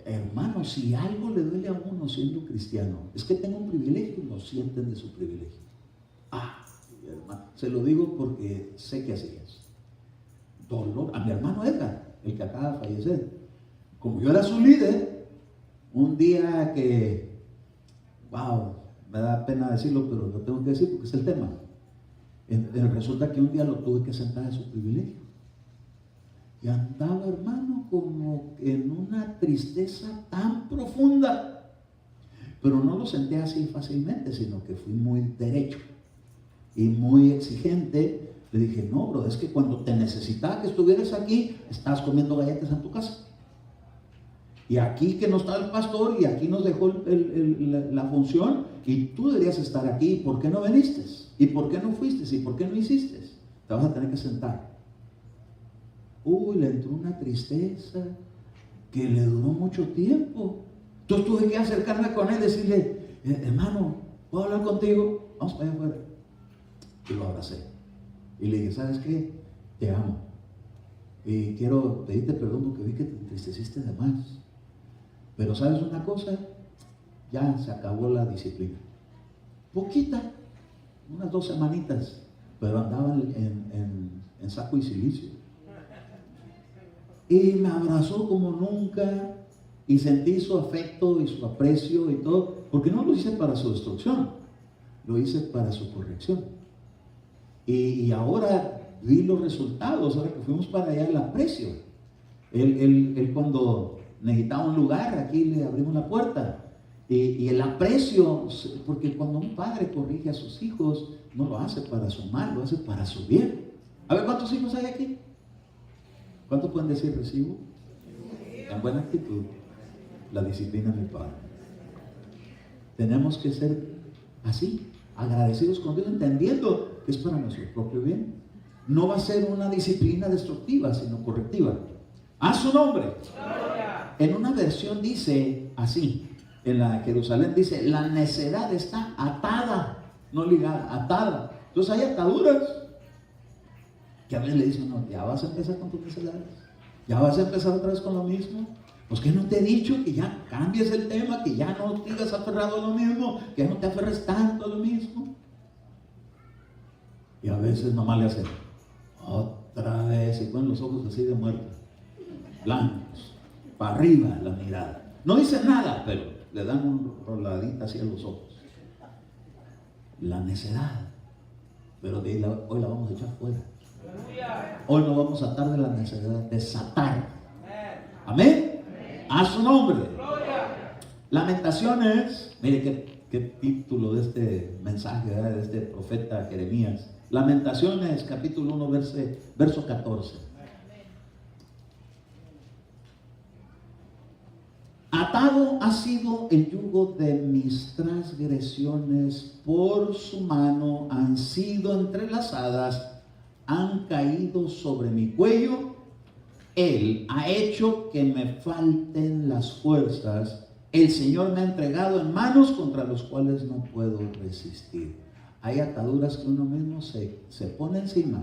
[SPEAKER 1] hermanos, si algo le duele a uno siendo cristiano, es que tenga un privilegio y lo sienten de su privilegio. Hermano, se lo digo porque sé que así es. Dolor. A mi hermano Edgar, el que acaba de fallecer, como yo era su líder, un día que, wow, me da pena decirlo, pero lo tengo que decir porque es el tema. Resulta que un día lo tuve que sentar de su privilegio. Y andaba, hermano, como en una tristeza tan profunda. Pero no lo senté así fácilmente, sino que fui muy derecho y muy exigente. Le dije, no, bro, es que cuando te necesitaba que estuvieras aquí, estabas comiendo galletas en tu casa. Y aquí que no está el pastor, y aquí nos dejó la función, y tú deberías estar aquí. ¿Por qué no viniste? ¿Y por qué no fuiste? ¿Y por qué no hiciste? Te vas a tener que sentar. Le entró una tristeza que le duró mucho tiempo. Entonces tuve que acercarme con él y decirle, hermano, ¿puedo hablar contigo? Vamos para allá afuera. Y lo abracé. Y le dije, ¿sabes qué? Te amo. Y quiero pedirte perdón porque vi que te entristeciste de más. Pero ¿sabes una cosa? Ya se acabó la disciplina. Poquita, unas 2 semanitas, pero andaban en saco y silicio. Y me abrazó como nunca, y sentí su afecto y su aprecio y todo, porque no lo hice para su destrucción, lo hice para su corrección. Y ahora vi los resultados. Ahora que fuimos para allá, el aprecio. Él cuando necesitaba un lugar, aquí le abrimos la puerta. Y el aprecio, porque cuando un padre corrige a sus hijos, no lo hace para su mal, lo hace para su bien. A ver, ¿cuántos hijos hay aquí? ¿Cuántos pueden decir recibo? En buena actitud, la disciplina de mi padre. tenemos que ser así, agradecidos con Dios, entendiendo que es para nuestro propio bien. No va a ser una disciplina destructiva, sino correctiva. A su nombre. En una versión dice así, en la Jerusalén dice, la necedad está atada, no ligada, atada. Entonces hay ataduras que a veces le dicen, no, ya vas a empezar con tus necedades, ya vas a empezar otra vez con lo mismo. Pues que no te he dicho que ya cambies el tema, que ya no sigas aferrado a lo mismo, que no te aferres tanto a lo mismo. Y a veces nomás le hacen otra vez y ponen los ojos así de muerto, blancos, para arriba la mirada. No dice nada, pero le dan un roladita así a los ojos. La necedad. Pero de ahí hoy la vamos a echar fuera. Hoy no vamos a atar de la necedad, desatar. Amén. A su nombre. Lamentaciones. Mire qué título de este mensaje, ¿verdad? De este profeta Jeremías. Lamentaciones, capítulo 1, verso 14. Atado ha sido el yugo de mis transgresiones, por su mano han sido entrelazadas, han caído sobre mi cuello. Él ha hecho que me falten las fuerzas. El Señor me ha entregado en manos contra los cuales no puedo resistir. Hay ataduras que uno mismo se pone encima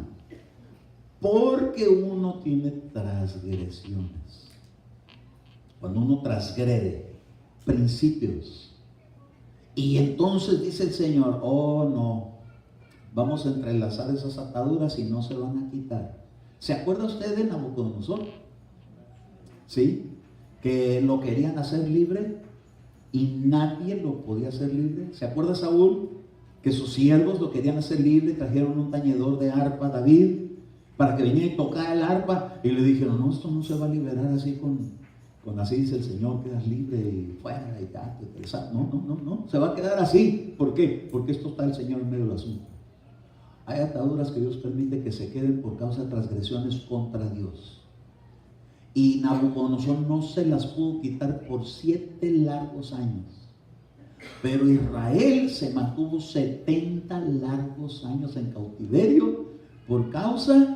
[SPEAKER 1] porque uno tiene transgresiones. Cuando uno transgrede principios, y entonces dice el Señor, oh no, vamos a entrelazar esas ataduras y no se van a quitar. ¿Se acuerda usted de Nabucodonosor? ¿Sí? Que lo querían hacer libre y nadie lo podía hacer libre. ¿Se acuerda Saúl? Que sus siervos lo querían hacer libre, trajeron un tañedor de arpa a David para que viniera y tocara el arpa, y le dijeron, no, esto no se va a liberar así con así dice el Señor, quedas libre y fuera y tal. No, se va a quedar así. ¿Por qué? Porque esto está el Señor en medio del asunto. Hay ataduras que Dios permite que se queden por causa de transgresiones contra Dios. Y Nabucodonosor no se las pudo quitar por 7 largos años. Pero Israel se mantuvo 70 largos años en cautiverio por causa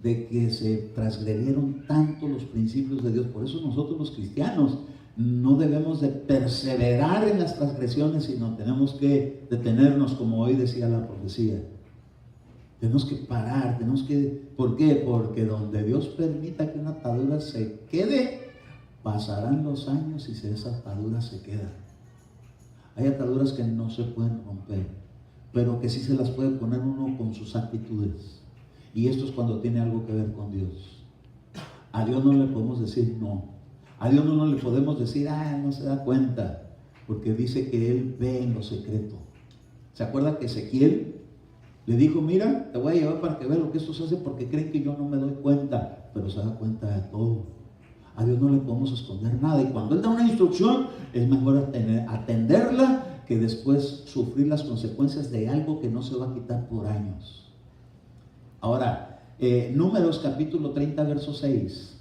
[SPEAKER 1] de que se transgredieron tanto los principios de Dios. Por eso nosotros los cristianos no debemos de perseverar en las transgresiones, sino tenemos que detenernos, como hoy decía la profecía. Tenemos que parar, ¿por qué? Porque donde Dios permita que una atadura se quede, pasarán los años y esa atadura se queda. Hay ataduras que no se pueden romper, pero que sí se las puede poner uno con sus actitudes. Y esto es cuando tiene algo que ver con Dios. A Dios no le podemos decir no. A Dios no le podemos decir, no se da cuenta, porque dice que Él ve en lo secreto. ¿Se acuerda que Ezequiel le dijo, mira, te voy a llevar para que veas lo que esto se hace, porque creen que yo no me doy cuenta? Pero se da cuenta de todo. A Dios no le podemos esconder nada, y cuando Él da una instrucción es mejor atenderla que después sufrir las consecuencias de algo que no se va a quitar por años. Ahora, Números capítulo 30 verso 6,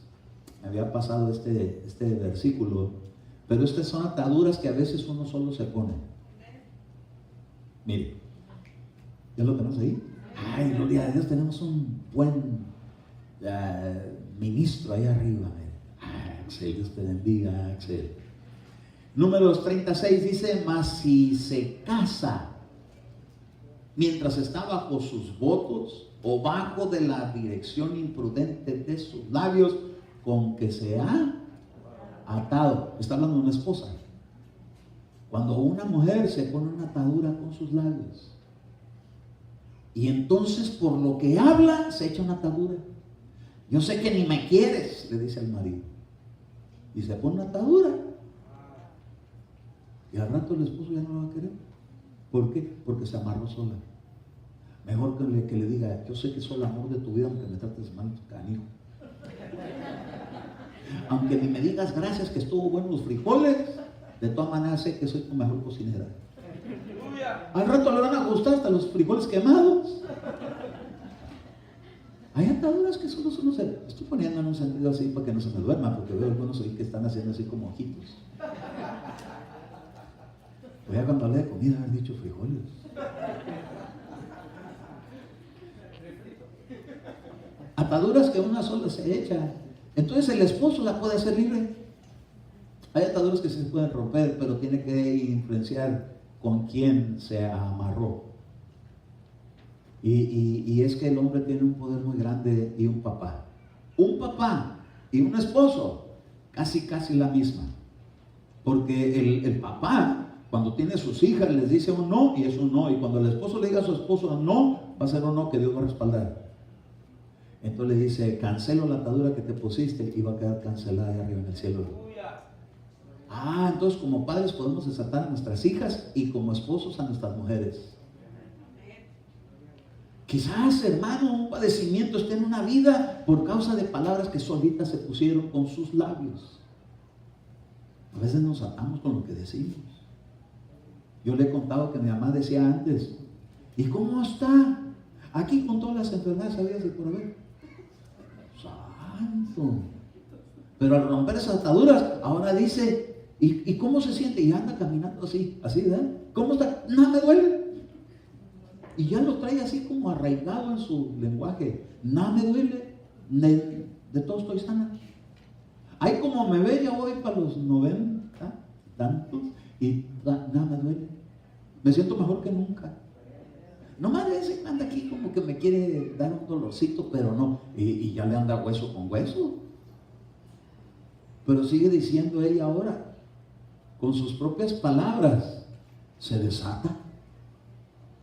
[SPEAKER 1] me había pasado este versículo, pero estas son ataduras que a veces uno solo se pone. Mire, ¿ya lo tenemos ahí? Ay, gloria a Dios, tenemos un buen ministro ahí arriba. Axel, Dios te bendiga, Axel. Números 36 dice, mas si se casa mientras está bajo sus votos o bajo de la dirección imprudente de sus labios, con que se ha atado. Está hablando de una esposa. Cuando una mujer se pone una atadura con sus labios, y entonces por lo que habla se echa una atadura. Yo sé que ni me quieres, le dice al marido, y se pone una atadura, y al rato el esposo ya no lo va a querer. ¿Por qué? Porque se amarró sola. Mejor que le diga, yo sé que soy el amor de tu vida, aunque me trates mal, canijo. Aunque ni me digas gracias que estuvo bueno los frijoles, de todas maneras sé que soy tu mejor cocinera. Al rato le van a gustar hasta los frijoles quemados. Hay ataduras que solo se... Estoy poniendo en un sentido así para que no se me duerma, porque veo algunos ahí que están haciendo así como ojitos. Pues ya cuando hablé de comida, haber dicho frijoles. Ataduras que una sola se echa. Entonces el esposo la puede hacer libre. Hay ataduras que se pueden romper, pero tiene que influenciar con quién se amarró. Y es que el hombre tiene un poder muy grande y un papá. Un papá y un esposo, casi la misma. Porque el papá, cuando tiene sus hijas, les dice un no y es un no. Y cuando el esposo le diga a su esposo no, va a ser un no que Dios va a respaldar. Entonces le dice, cancelo la atadura que te pusiste y va a quedar cancelada ahí arriba en el cielo. Entonces como padres podemos desatar a nuestras hijas y como esposos a nuestras mujeres. Quizás, hermano, un padecimiento esté en una vida por causa de palabras que solitas se pusieron con sus labios. A veces nos atamos con lo que decimos. Yo le he contado que mi mamá decía antes, ¿y cómo está? Aquí con todas las enfermedades habidas y por haber. Santo. Pero al romper esas ataduras, ahora dice, ¿y cómo se siente? Y anda caminando así, ¿verdad? ¿Cómo está? Nada me duele. Y ya lo trae así como arraigado en su lenguaje. Nada me duele, de todo estoy sana. Ahí como me ve, ya voy para los 90, tantos, y nada me duele. Me siento mejor que nunca. Nomás de ese anda aquí como que me quiere dar un dolorcito, pero no. Y ya le anda hueso con hueso. Pero sigue diciendo ella ahora, con sus propias palabras, se desata.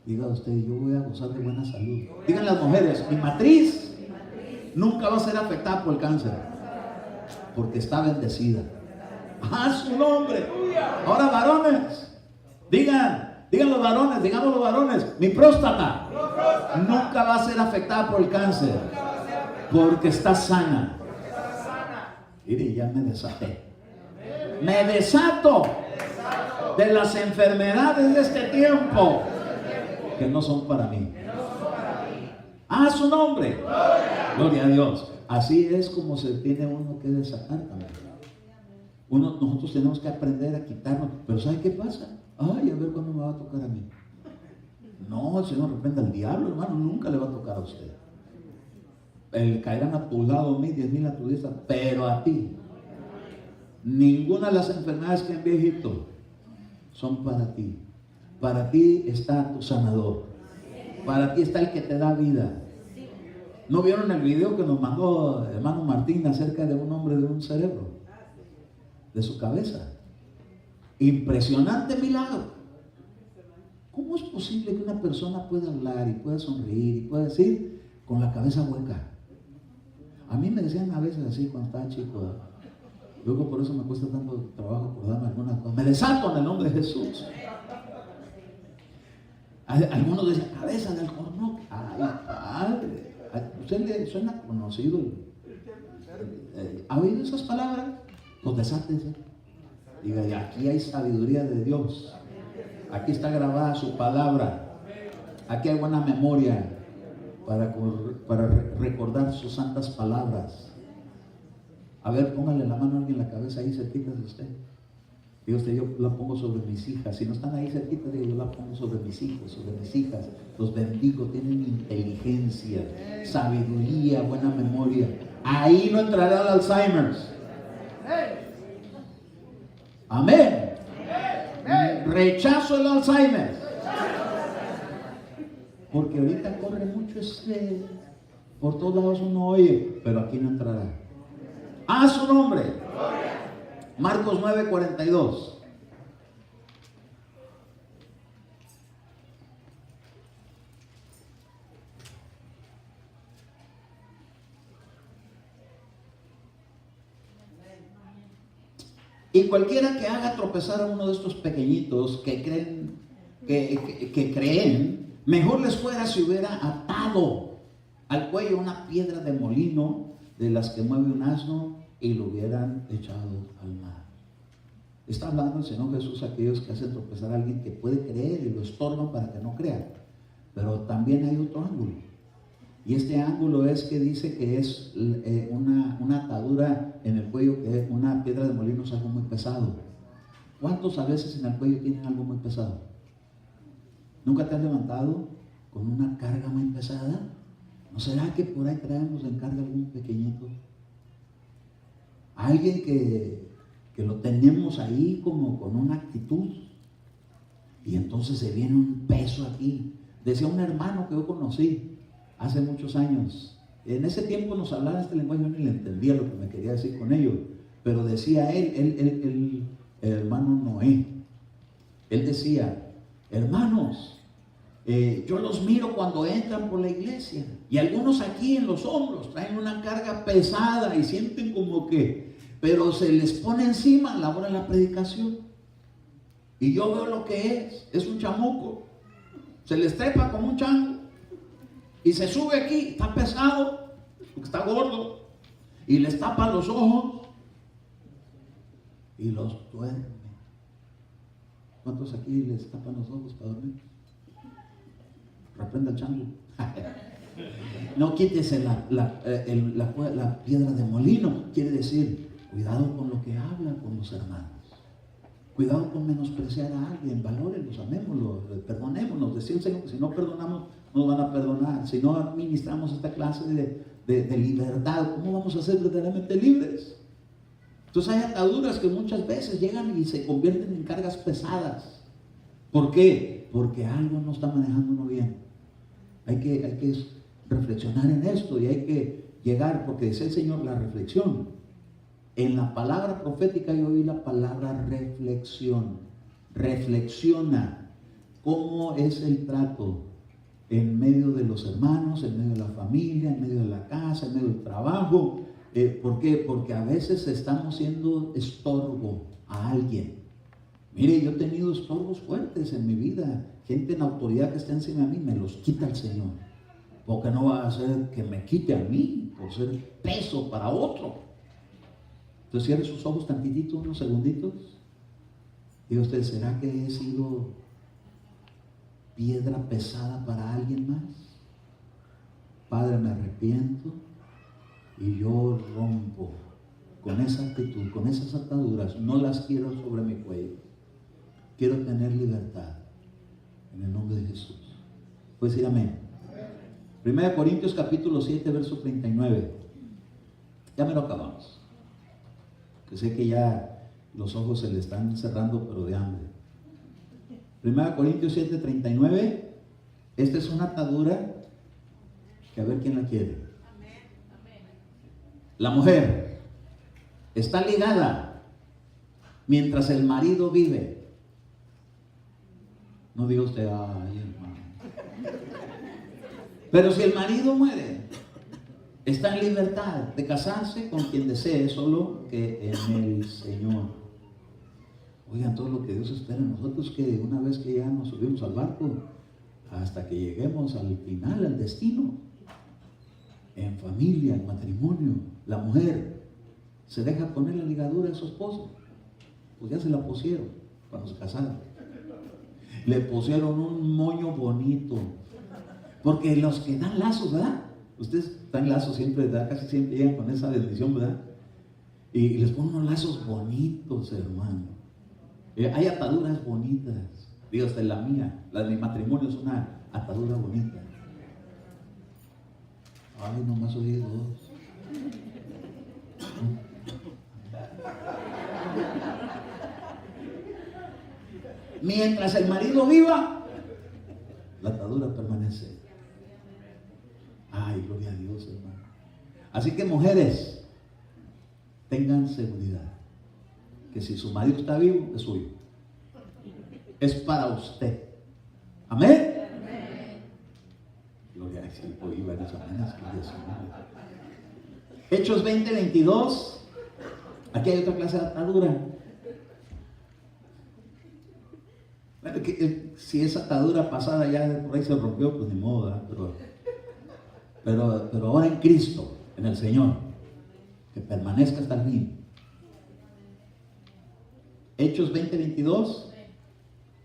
[SPEAKER 1] Diga usted, yo voy a gozar de buena salud. Digan las mujeres, mi matriz nunca va a ser afectada por el cáncer, porque está bendecida. ¡A su nombre! Ahora varones, digan los varones, digamos los varones, mi próstata nunca va a ser afectada por el cáncer, porque está sana. Mire, ya me desaté. Me desato de las enfermedades de este tiempo que no son para mí. ¡A su nombre! Gloria a Dios. Así es como se tiene uno que desatar también. Nosotros tenemos que aprender a quitarnos. Pero ¿sabe qué pasa? Ay, a ver cuándo me va a tocar a mí. No, el Señor reprenda al diablo, hermano. Nunca le va a tocar a usted. Caerán a tu lado 10,000 a tu diestra, pero a ti. Ninguna de las enfermedades que envía Egipto son para ti. Para ti está tu sanador. Para ti está el que te da vida. ¿No vieron el video que nos mandó hermano Martín acerca de un hombre de un cerebro? De su cabeza. Impresionante milagro. ¿Cómo es posible que una persona pueda hablar y pueda sonreír y pueda decir con la cabeza hueca? A mí me decían a veces así cuando estaba chico. Luego por eso me cuesta tanto trabajo acordarme algunas cosas. Me desato en el nombre de Jesús. Algunos decían, cabeza del corno. Ay, padre. ¿Usted le suena conocido? ¿Ha oído esas palabras? Pues desátese. Diga, y aquí hay sabiduría de Dios. Aquí está grabada su palabra. Aquí hay buena memoria para recordar sus santas palabras. A ver, póngale la mano a alguien en la cabeza ahí cerquita de usted. Digo usted, yo la pongo sobre mis hijas. Si no están ahí cerquita, digo, yo la pongo sobre mis hijos, sobre mis hijas. Los bendigo, tienen inteligencia, sabiduría, buena memoria. Ahí no entrará el Alzheimer. Amén. Rechazo el Alzheimer. Porque ahorita corre mucho por todos lados uno oye, pero aquí no entrará. ¡A su nombre! Marcos 9:42. Y cualquiera que haga tropezar a uno de estos pequeñitos que creen, mejor les fuera si hubiera atado al cuello una piedra de molino de las que mueve un asno y lo hubieran echado al mar. Está hablando el Señor Jesús a aquellos que hacen tropezar a alguien que puede creer y lo estorban para que no crea. Pero también hay otro ángulo. Y este ángulo es que dice que es una atadura en el cuello, que una piedra de molino es algo muy pesado. ¿Cuántos a veces en el cuello tienen algo muy pesado? ¿Nunca te has levantado con una carga muy pesada? ¿No será que por ahí traemos en carga algún pequeñito? Alguien que lo tenemos ahí como con una actitud, y entonces se viene un peso aquí. Decía un hermano que yo conocí hace muchos años, en ese tiempo nos hablaba este lenguaje, yo ni le entendía lo que me quería decir con ello, pero decía el hermano Noé, él decía: hermanos, yo los miro cuando entran por la iglesia, y algunos aquí en los hombros traen una carga pesada y sienten como que, pero se les pone encima a la hora de la predicación, y yo veo lo que es un chamuco, se les trepa como un chango, y se sube aquí, está pesado, porque está gordo, y les tapa los ojos, y los duerme. ¿Cuántos aquí les tapan los ojos para dormir? Reprenda el chango. No quítese la piedra de molino. Quiere decir, cuidado con lo que habla con los hermanos. Cuidado con menospreciar a alguien. Valórenlos, amémoslos, perdonémonos. Decía el Señor que si no perdonamos, nos van a perdonar. Si no administramos esta clase de libertad, ¿cómo vamos a ser verdaderamente libres? Entonces hay ataduras que muchas veces llegan y se convierten en cargas pesadas. ¿Por qué? Porque algo no está manejando uno bien. Hay que reflexionar en esto y hay que llegar, porque dice el Señor, la reflexión. En la palabra profética yo oí la palabra reflexión. Reflexiona cómo es el trato en medio de los hermanos, en medio de la familia, en medio de la casa, en medio del trabajo. ¿Por qué? Porque a veces estamos siendo estorbo a alguien. Mire, yo he tenido estorbos fuertes en mi vida. Gente en autoridad que está encima de mí, me los quita el Señor. Porque no va a hacer que me quite a mí por ser peso para otro. Entonces cierre sus ojos tantitito, unos segunditos. Diga usted, ¿será que he sido piedra pesada para alguien más? Padre, me arrepiento. Y yo rompo con esa actitud, con esas ataduras. No las quiero sobre mi cuello. Quiero tener libertad. En el nombre de Jesús. Pues decir amén. 1 Corintios capítulo 7, verso 39. Ya me lo acabamos. Que sé que ya los ojos se le están cerrando, pero de hambre. 1 Corintios 7, 39. Esta es una atadura que a ver quién la quiere. La mujer está ligada mientras el marido vive. No diga usted, ay, hermano. Pero si el marido muere, está en libertad de casarse con quien desee, solo que en el Señor. Oigan, todo lo que Dios espera en nosotros, que una vez que ya nos subimos al barco, hasta que lleguemos al final, al destino, en familia, en matrimonio, la mujer se deja poner la ligadura de su esposo. Pues ya se la pusieron cuando se casaron. Le pusieron un moño bonito. Porque los que dan lazos, ¿verdad? Ustedes dan lazos siempre, ¿verdad? Casi siempre llegan con esa bendición, ¿verdad? Y les ponen unos lazos bonitos, hermano. Hay ataduras bonitas. Digo, esta es la mía. La de mi matrimonio es una atadura bonita. Ay, nomás oí dos. Mientras el marido viva, la atadura permanece. Ay, gloria a Dios, hermano. Así que mujeres, tengan seguridad que si su marido está vivo, es suyo. Es para usted. Amén. Gloria a Dios. Oí varios amenes. Hechos 20, 22. Aquí hay otra clase de atadura. Bueno, si esa atadura pasada ya por ahí se rompió, pues ni modo, ¿verdad? Pero ahora en Cristo, en el Señor, que permanezca hasta el fin. Hechos 20, 22.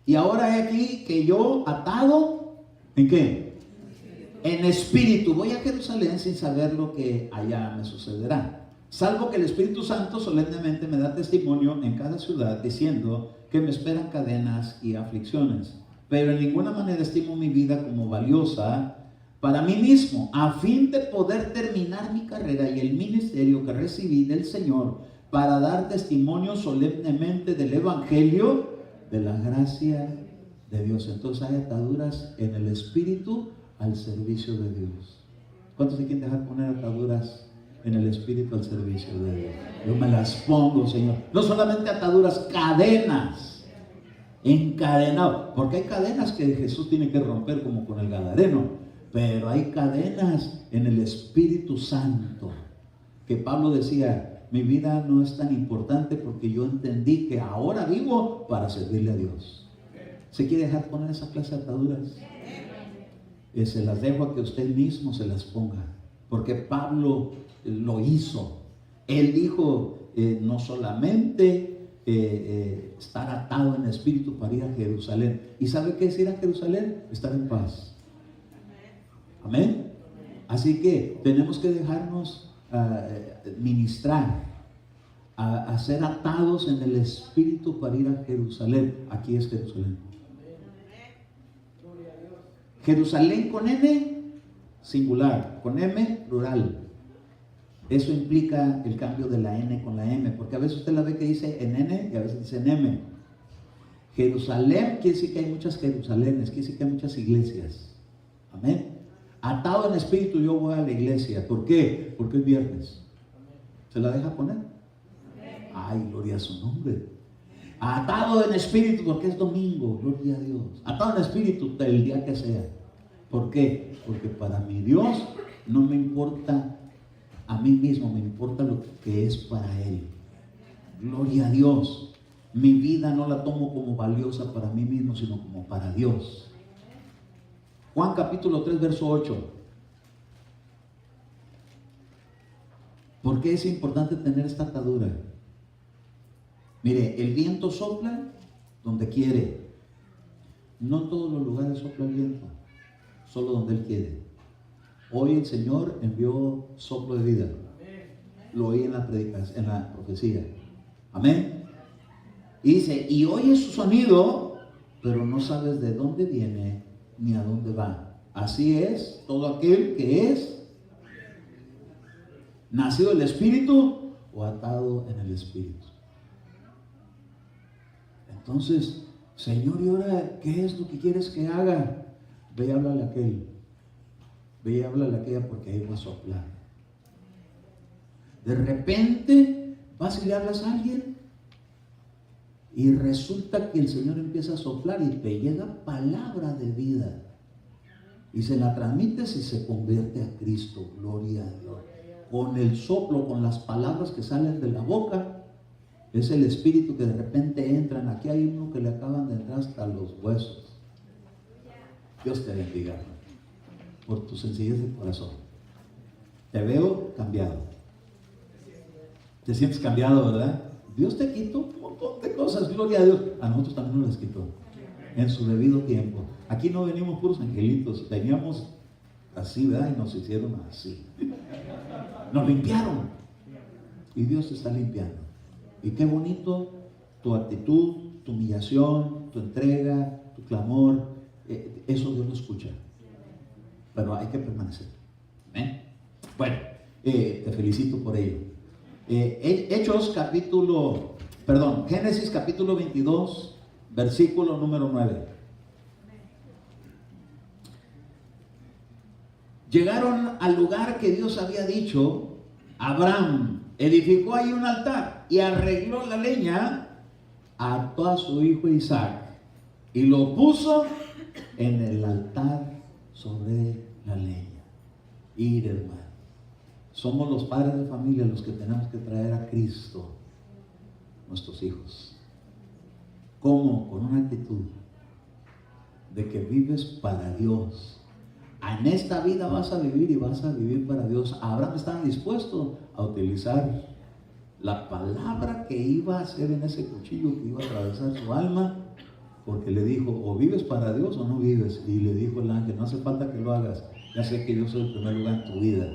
[SPEAKER 1] Y ahora he aquí que yo atado, ¿en qué? En espíritu. Voy a Jerusalén sin saber lo que allá me sucederá, salvo que el Espíritu Santo solemnemente me da testimonio en cada ciudad diciendo que me esperan cadenas y aflicciones. Pero en ninguna manera estimo mi vida como valiosa para mí mismo, a fin de poder terminar mi carrera y el ministerio que recibí del Señor para dar testimonio solemnemente del Evangelio de la gracia de Dios. Entonces hay ataduras en el Espíritu al servicio de Dios. ¿Cuántos se quieren dejar poner ataduras en el Espíritu al servicio de Dios? Yo me las pongo, Señor. No solamente ataduras, cadenas. Encadenado. Porque hay cadenas que Jesús tiene que romper, como con el Gadareno. Pero hay cadenas en el Espíritu Santo. Que Pablo decía, mi vida no es tan importante porque yo entendí que ahora vivo para servirle a Dios. ¿Se quiere dejar poner esa clase de ataduras? Se las dejo a que usted mismo se las ponga. Porque Pablo lo hizo. Él dijo, no solamente estar atado en espíritu para ir a Jerusalén. ¿Y sabe qué es ir a Jerusalén? Estar en paz. Amén. Así que tenemos que dejarnos ministrar, a ser atados en el espíritu para ir a Jerusalén. Aquí es Jerusalén. Jerusalén con M singular, con M plural. Eso implica el cambio de la N con la M, porque a veces usted la ve que dice en N y a veces dice en M. Jerusalén quiere decir que hay muchas Jerusalenes, quiere decir que hay muchas iglesias. Amén. Atado en espíritu yo voy a la iglesia. ¿Por qué? Porque es viernes. ¿Se la deja poner? Ay, gloria a su nombre. Atado en espíritu porque es domingo, gloria a Dios. Atado en espíritu el día que sea. ¿Por qué? Porque para mi Dios no me importa a mí mismo, me importa lo que es para Él. Gloria a Dios. Mi vida no la tomo como valiosa para mí mismo, sino como para Dios. Juan capítulo 3, verso 8. ¿Por qué es importante tener esta atadura? Mire, el viento sopla donde quiere. No en todos los lugares sopla el viento, solo donde Él quiere. Hoy el Señor envió soplo de vida. Lo oí en la predicación, en la profecía. Amén. Y dice, y oyes su sonido, pero no sabes de dónde viene ni a dónde va. Así es todo aquel que es nacido del Espíritu o atado en el Espíritu. Entonces, Señor, ¿y ahora qué es lo que quieres que haga? Ve y háblale a aquel. Ve y háblale a aquella porque ahí va a soplar. De repente vas y le hablas a alguien y resulta que el Señor empieza a soplar y te llega palabra de vida. Y se la transmites y se convierte a Cristo. Gloria a Dios. Con el soplo, con las palabras que salen de la boca, es el Espíritu que de repente entran. Aquí hay uno que le acaban de entrar hasta los huesos. Dios te bendiga por tu sencillez de corazón. Te veo cambiado. Te sientes cambiado, ¿verdad? Dios te quitó un montón de cosas, gloria a Dios. A nosotros también nos las quitó en su debido tiempo. Aquí no venimos puros angelitos, veníamos así, ¿verdad? Y nos hicieron así. Nos limpiaron. Y Dios te está limpiando. Y qué bonito tu actitud, tu humillación, tu entrega, tu clamor. Eso Dios lo escucha. Pero hay que permanecer. ¿Eh? Bueno, te felicito por ello. Génesis capítulo 22, versículo número 9. Llegaron al lugar que Dios había dicho. Abraham edificó ahí un altar y arregló la leña, ató a su hijo Isaac y lo puso en el altar sobre la leña. Ir, hermano. Somos los padres de familia los que tenemos que traer a Cristo nuestros hijos. ¿Cómo? Con una actitud de que vives para Dios. En esta vida vas a vivir y vas a vivir para Dios. Abraham estaba dispuesto a utilizar la palabra que iba a hacer en ese cuchillo que iba a atravesar su alma, porque le dijo, o vives para Dios o no vives. Y le dijo el ángel, no hace falta que lo hagas, ya sé que yo soy el primer lugar en tu vida.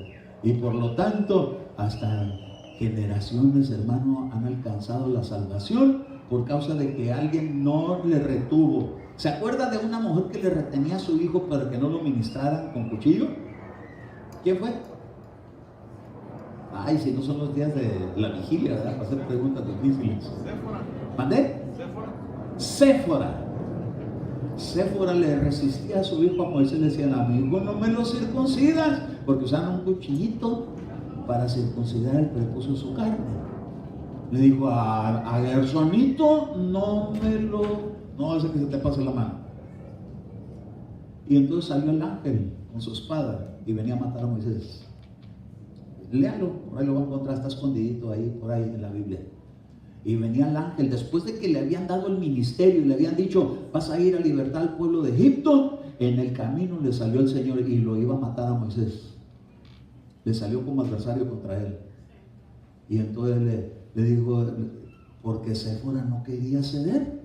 [SPEAKER 1] Y por lo tanto, hasta generaciones, hermano, han alcanzado la salvación por causa de que alguien no le retuvo. ¿Se acuerda de una mujer que le retenía a su hijo para que no lo ministraran con cuchillo? ¿Quién fue? Ay, si no son los días de la vigilia, ¿verdad? Para hacer preguntas difíciles.
[SPEAKER 2] Séfora.
[SPEAKER 1] ¿Mandé? Séfora. Séfora le resistía a su hijo, a Moisés le decían: a mi hijo no me lo circuncidas, porque usaban un cuchillito para circuncidar el prepucio de su carne. Le dijo a Gersonito: no hace que se te pase la mano. Y entonces salió el ángel con su espada y venía a matar a Moisés. Léalo, por ahí lo va a encontrar, está escondidito ahí, por ahí en la Biblia. Y venía el ángel, después de que le habían dado el ministerio y le habían dicho: vas a ir a libertar al pueblo de Egipto. En el camino le salió el Señor y lo iba a matar a Moisés. Le salió como adversario contra él. Y entonces le dijo: porque Séfora no quería ceder.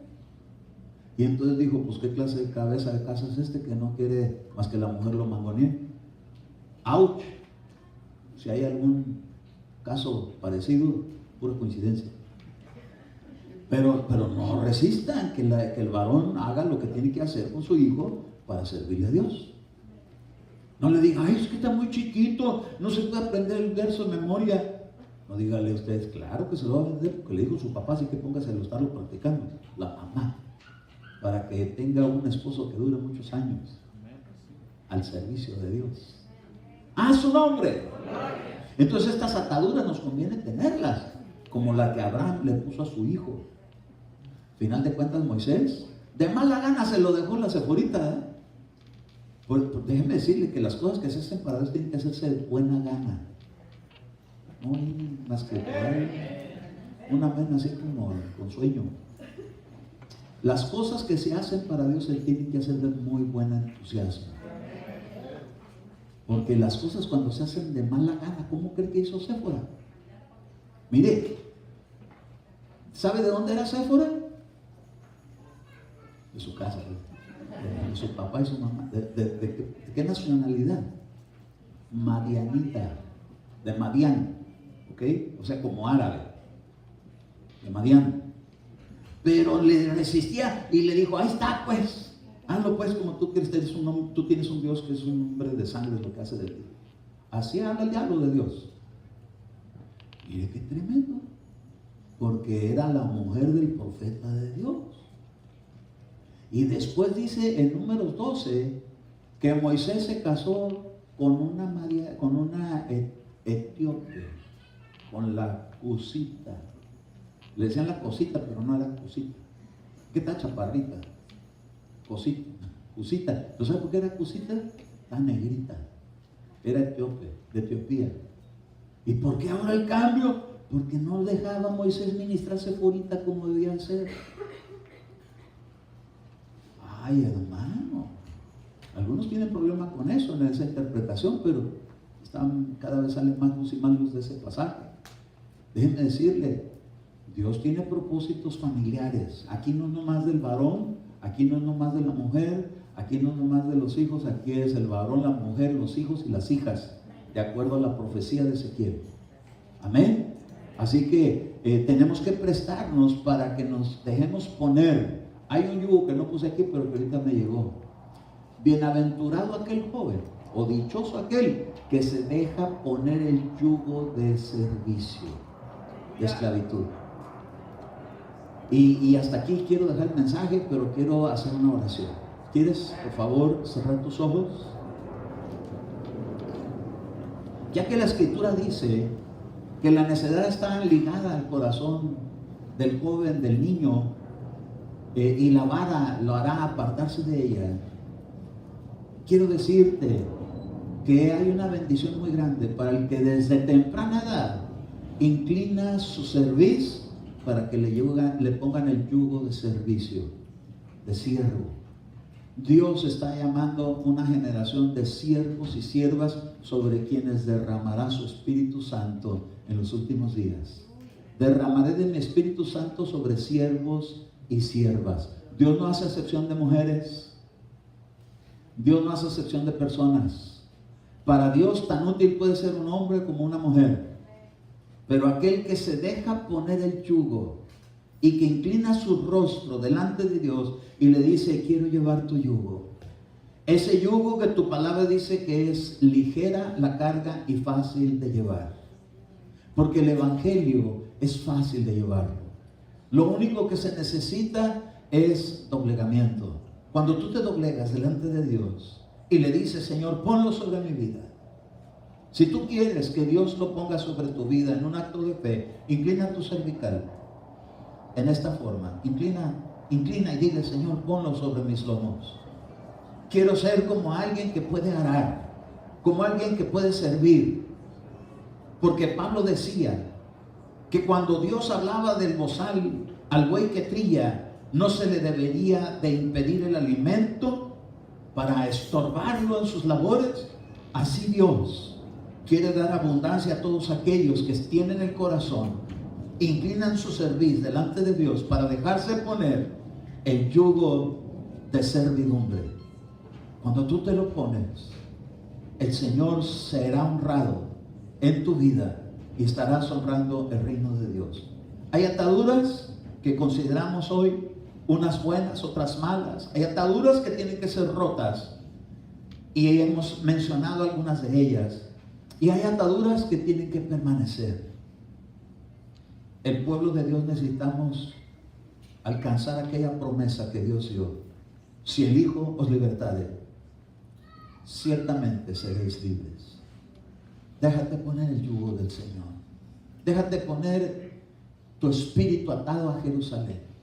[SPEAKER 1] Y entonces dijo: pues qué clase de cabeza de casa es este que no quiere más que la mujer lo mangonee. ¡Auch! Si hay algún caso parecido, pura coincidencia. Pero no resistan que el varón haga lo que tiene que hacer con su hijo para servirle a Dios. No le diga: ay, es que está muy chiquito, no se puede aprender el verso de memoria. No dígale a ustedes: claro que se lo va a aprender, porque le dijo su papá, así que póngase a estarlo practicando. La mamá, para que tenga un esposo que dure muchos años al servicio de Dios. ¡A su nombre! Entonces estas ataduras nos conviene tenerlas, como la que Abraham le puso a su hijo. Final de cuentas, Moisés de mala gana se lo dejó la Seforita, déjeme decirle que las cosas que se hacen para Dios tienen que hacerse de buena gana. No hay más que una mena así como con sueño. Las cosas que se hacen para Dios se tienen que hacer de muy buen entusiasmo. Porque las cosas cuando se hacen de mala gana, ¿cómo cree que hizo Séfora? Mire, ¿sabe de dónde era Séfora? De su casa, de su papá y su mamá. ¿De qué nacionalidad? Madianita, de Madián, ¿ok? O sea, como árabe, de Madián. Pero le resistía y le dijo: ahí está, pues, hazlo pues como tú quieres, tú tienes un Dios que es un hombre de sangre, es lo que hace de ti. Así habla el diablo de Dios. Mire qué tremendo, porque era la mujer del profeta de Dios. Y después dice en Números 12 que Moisés se casó con una etíope, con la Cusita. Le decían la cosita, pero no era cosita. ¿Qué tal chaparrita? Cusita. ¿No sabe por qué era Cusita? Tan negrita. Era etíope, de Etiopía. ¿Y por qué ahora el cambio? Porque no dejaba a Moisés ministrar Seforita como debían ser. Ay, hermano. Algunos tienen problema con eso, en esa interpretación, pero cada vez salen más luz y más luz de ese pasaje. Déjenme decirle, Dios tiene propósitos familiares. Aquí no es nomás del varón, aquí no es nomás de la mujer, aquí no es nomás de los hijos, aquí es el varón, la mujer, los hijos y las hijas, de acuerdo a la profecía de Ezequiel. Amén. Así que tenemos que prestarnos para que nos dejemos poner. Hay un yugo que no puse aquí, pero que ahorita me llegó. Bienaventurado aquel joven, o dichoso aquel que se deja poner el yugo de servicio, de esclavitud. Y hasta aquí quiero dejar el mensaje, pero quiero hacer una oración. ¿Quieres, por favor, cerrar tus ojos? Ya que la Escritura dice que la necedad está ligada al corazón del joven, del niño, y la vara lo hará apartarse de ella, quiero decirte que hay una bendición muy grande para el que desde temprana edad inclina su cerviz para que le pongan el yugo de servicio, de siervo. Dios está llamando una generación de siervos y siervas sobre quienes derramará su Espíritu Santo en los últimos días. Derramaré de mi Espíritu Santo sobre siervos y siervas. Dios no hace excepción de mujeres. Dios no hace excepción de personas. Para Dios tan útil puede ser un hombre como una mujer. Pero aquel que se deja poner el yugo y que inclina su rostro delante de Dios y le dice, quiero llevar tu yugo. Ese yugo que tu palabra dice que es ligera la carga y fácil de llevar. Porque el evangelio es fácil de llevarlo. Lo único que se necesita es doblegamiento. Cuando tú te doblegas delante de Dios y le dices, Señor, ponlo sobre mi vida. Si tú quieres que Dios lo ponga sobre tu vida en un acto de fe, inclina tu cervical en esta forma. Inclina y dile, Señor, ponlo sobre mis lomos. Quiero ser como alguien que puede arar, como alguien que puede servir. Porque Pablo decía que cuando Dios hablaba del bozal al buey que trilla, no se le debería de impedir el alimento para estorbarlo en sus labores. Así Dios quiere dar abundancia a todos aquellos que tienen el corazón, inclinan su cerviz delante de Dios para dejarse poner el yugo de servidumbre. Cuando tú te lo pones, el Señor será honrado en tu vida y estarás honrando el reino de Dios. Hay ataduras que consideramos hoy unas buenas, otras malas. Hay ataduras que tienen que ser rotas y hemos mencionado algunas de ellas. Y hay ataduras que tienen que permanecer. El pueblo de Dios necesitamos alcanzar aquella promesa que Dios dio. Si el Hijo os libertare, ciertamente seréis libres. Déjate poner el yugo del Señor. Déjate poner tu espíritu atado a Jerusalén.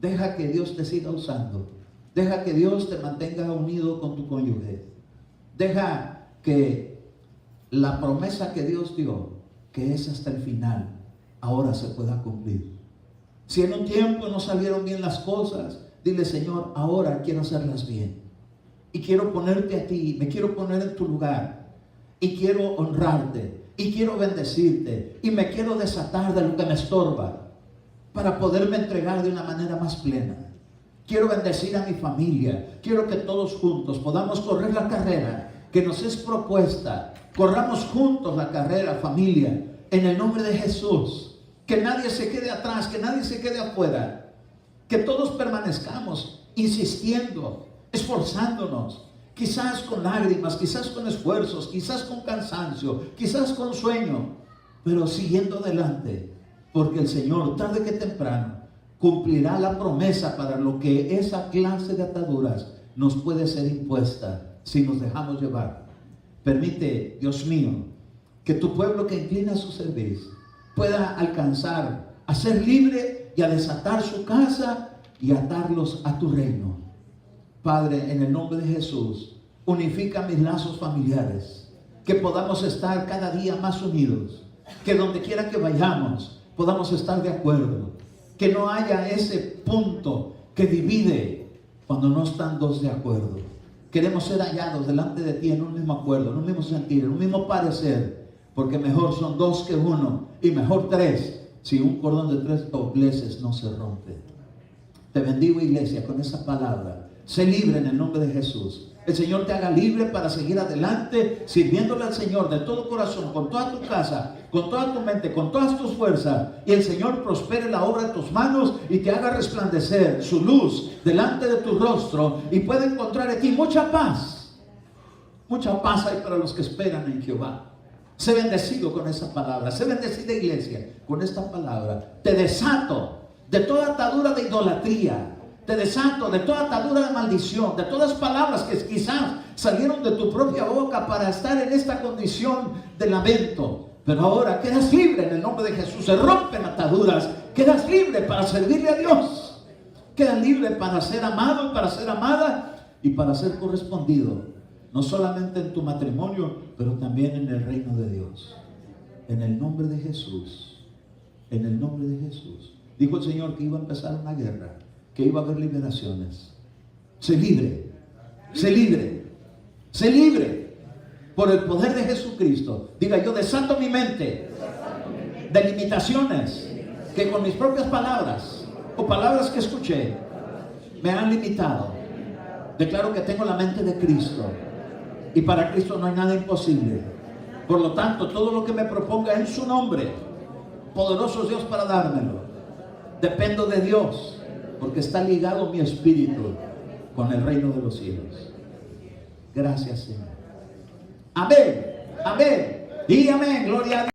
[SPEAKER 1] Deja que Dios te siga usando. Deja que Dios te mantenga unido con tu cónyuge. Deja que la promesa que Dios dio, que es hasta el final, ahora se pueda cumplir. Si en un tiempo no salieron bien las cosas, dile, Señor, ahora quiero hacerlas bien. Y quiero ponerte a ti, me quiero poner en tu lugar. Y quiero honrarte, y quiero bendecirte, y me quiero desatar de lo que me estorba, para poderme entregar de una manera más plena. Quiero bendecir a mi familia. Quiero que todos juntos podamos correr la carrera que nos es propuesta. Corramos juntos la carrera, familia, en el nombre de Jesús. Que nadie se quede atrás, que nadie se quede afuera. Que todos permanezcamos insistiendo, esforzándonos. Quizás con lágrimas, quizás con esfuerzos, quizás con cansancio, quizás con sueño, pero siguiendo adelante, porque el Señor, tarde que temprano, cumplirá la promesa para lo que esa clase de ataduras nos puede ser impuesta si nos dejamos llevar. Permite, Dios mío, que tu pueblo que inclina su cerviz pueda alcanzar a ser libre y a desatar su casa y atarlos a tu reino. Padre, en el nombre de Jesús, unifica mis lazos familiares, que podamos estar cada día más unidos, que donde quiera que vayamos podamos estar de acuerdo, que no haya ese punto que divide cuando no están dos de acuerdo. Queremos ser hallados delante de ti en un mismo acuerdo, en un mismo sentir, en un mismo parecer, porque mejor son dos que uno y mejor tres si un cordón de tres dobleces no se rompe. Te bendigo, iglesia, con esa palabra. Sé libre en el nombre de Jesús. El Señor te haga libre para seguir adelante, sirviéndole al Señor de todo corazón, con toda tu casa, con toda tu mente, con todas tus fuerzas. Y el Señor prospere la obra de tus manos y te haga resplandecer su luz delante de tu rostro y pueda encontrar en ti mucha paz. Mucha paz hay para los que esperan en Jehová. Sé bendecido con esa palabra. Sé bendecida, iglesia, con esta palabra. Te desato de toda atadura de idolatría. Te desato de toda atadura de maldición, de todas palabras que quizás salieron de tu propia boca para estar en esta condición de lamento. Pero ahora quedas libre en el nombre de Jesús. Se rompen ataduras. Quedas libre para servirle a Dios. Quedas libre para ser amado, para ser amada y para ser correspondido. No solamente en tu matrimonio, pero también en el reino de Dios. En el nombre de Jesús. En el nombre de Jesús. Dijo el Señor que iba a empezar una guerra, que iba a haber liberaciones. Sé libre, sé libre, sé libre por el poder de Jesucristo. Diga, yo desato mi mente de limitaciones que con mis propias palabras o palabras que escuché me han limitado. Declaro que tengo la mente de Cristo y para Cristo no hay nada imposible. Por lo tanto, todo lo que me proponga en su nombre poderoso Dios para dármelo. Dependo de Dios, porque está ligado mi espíritu con el reino de los cielos. Gracias, Señor. Amén, amén y amén. Gloria a Dios.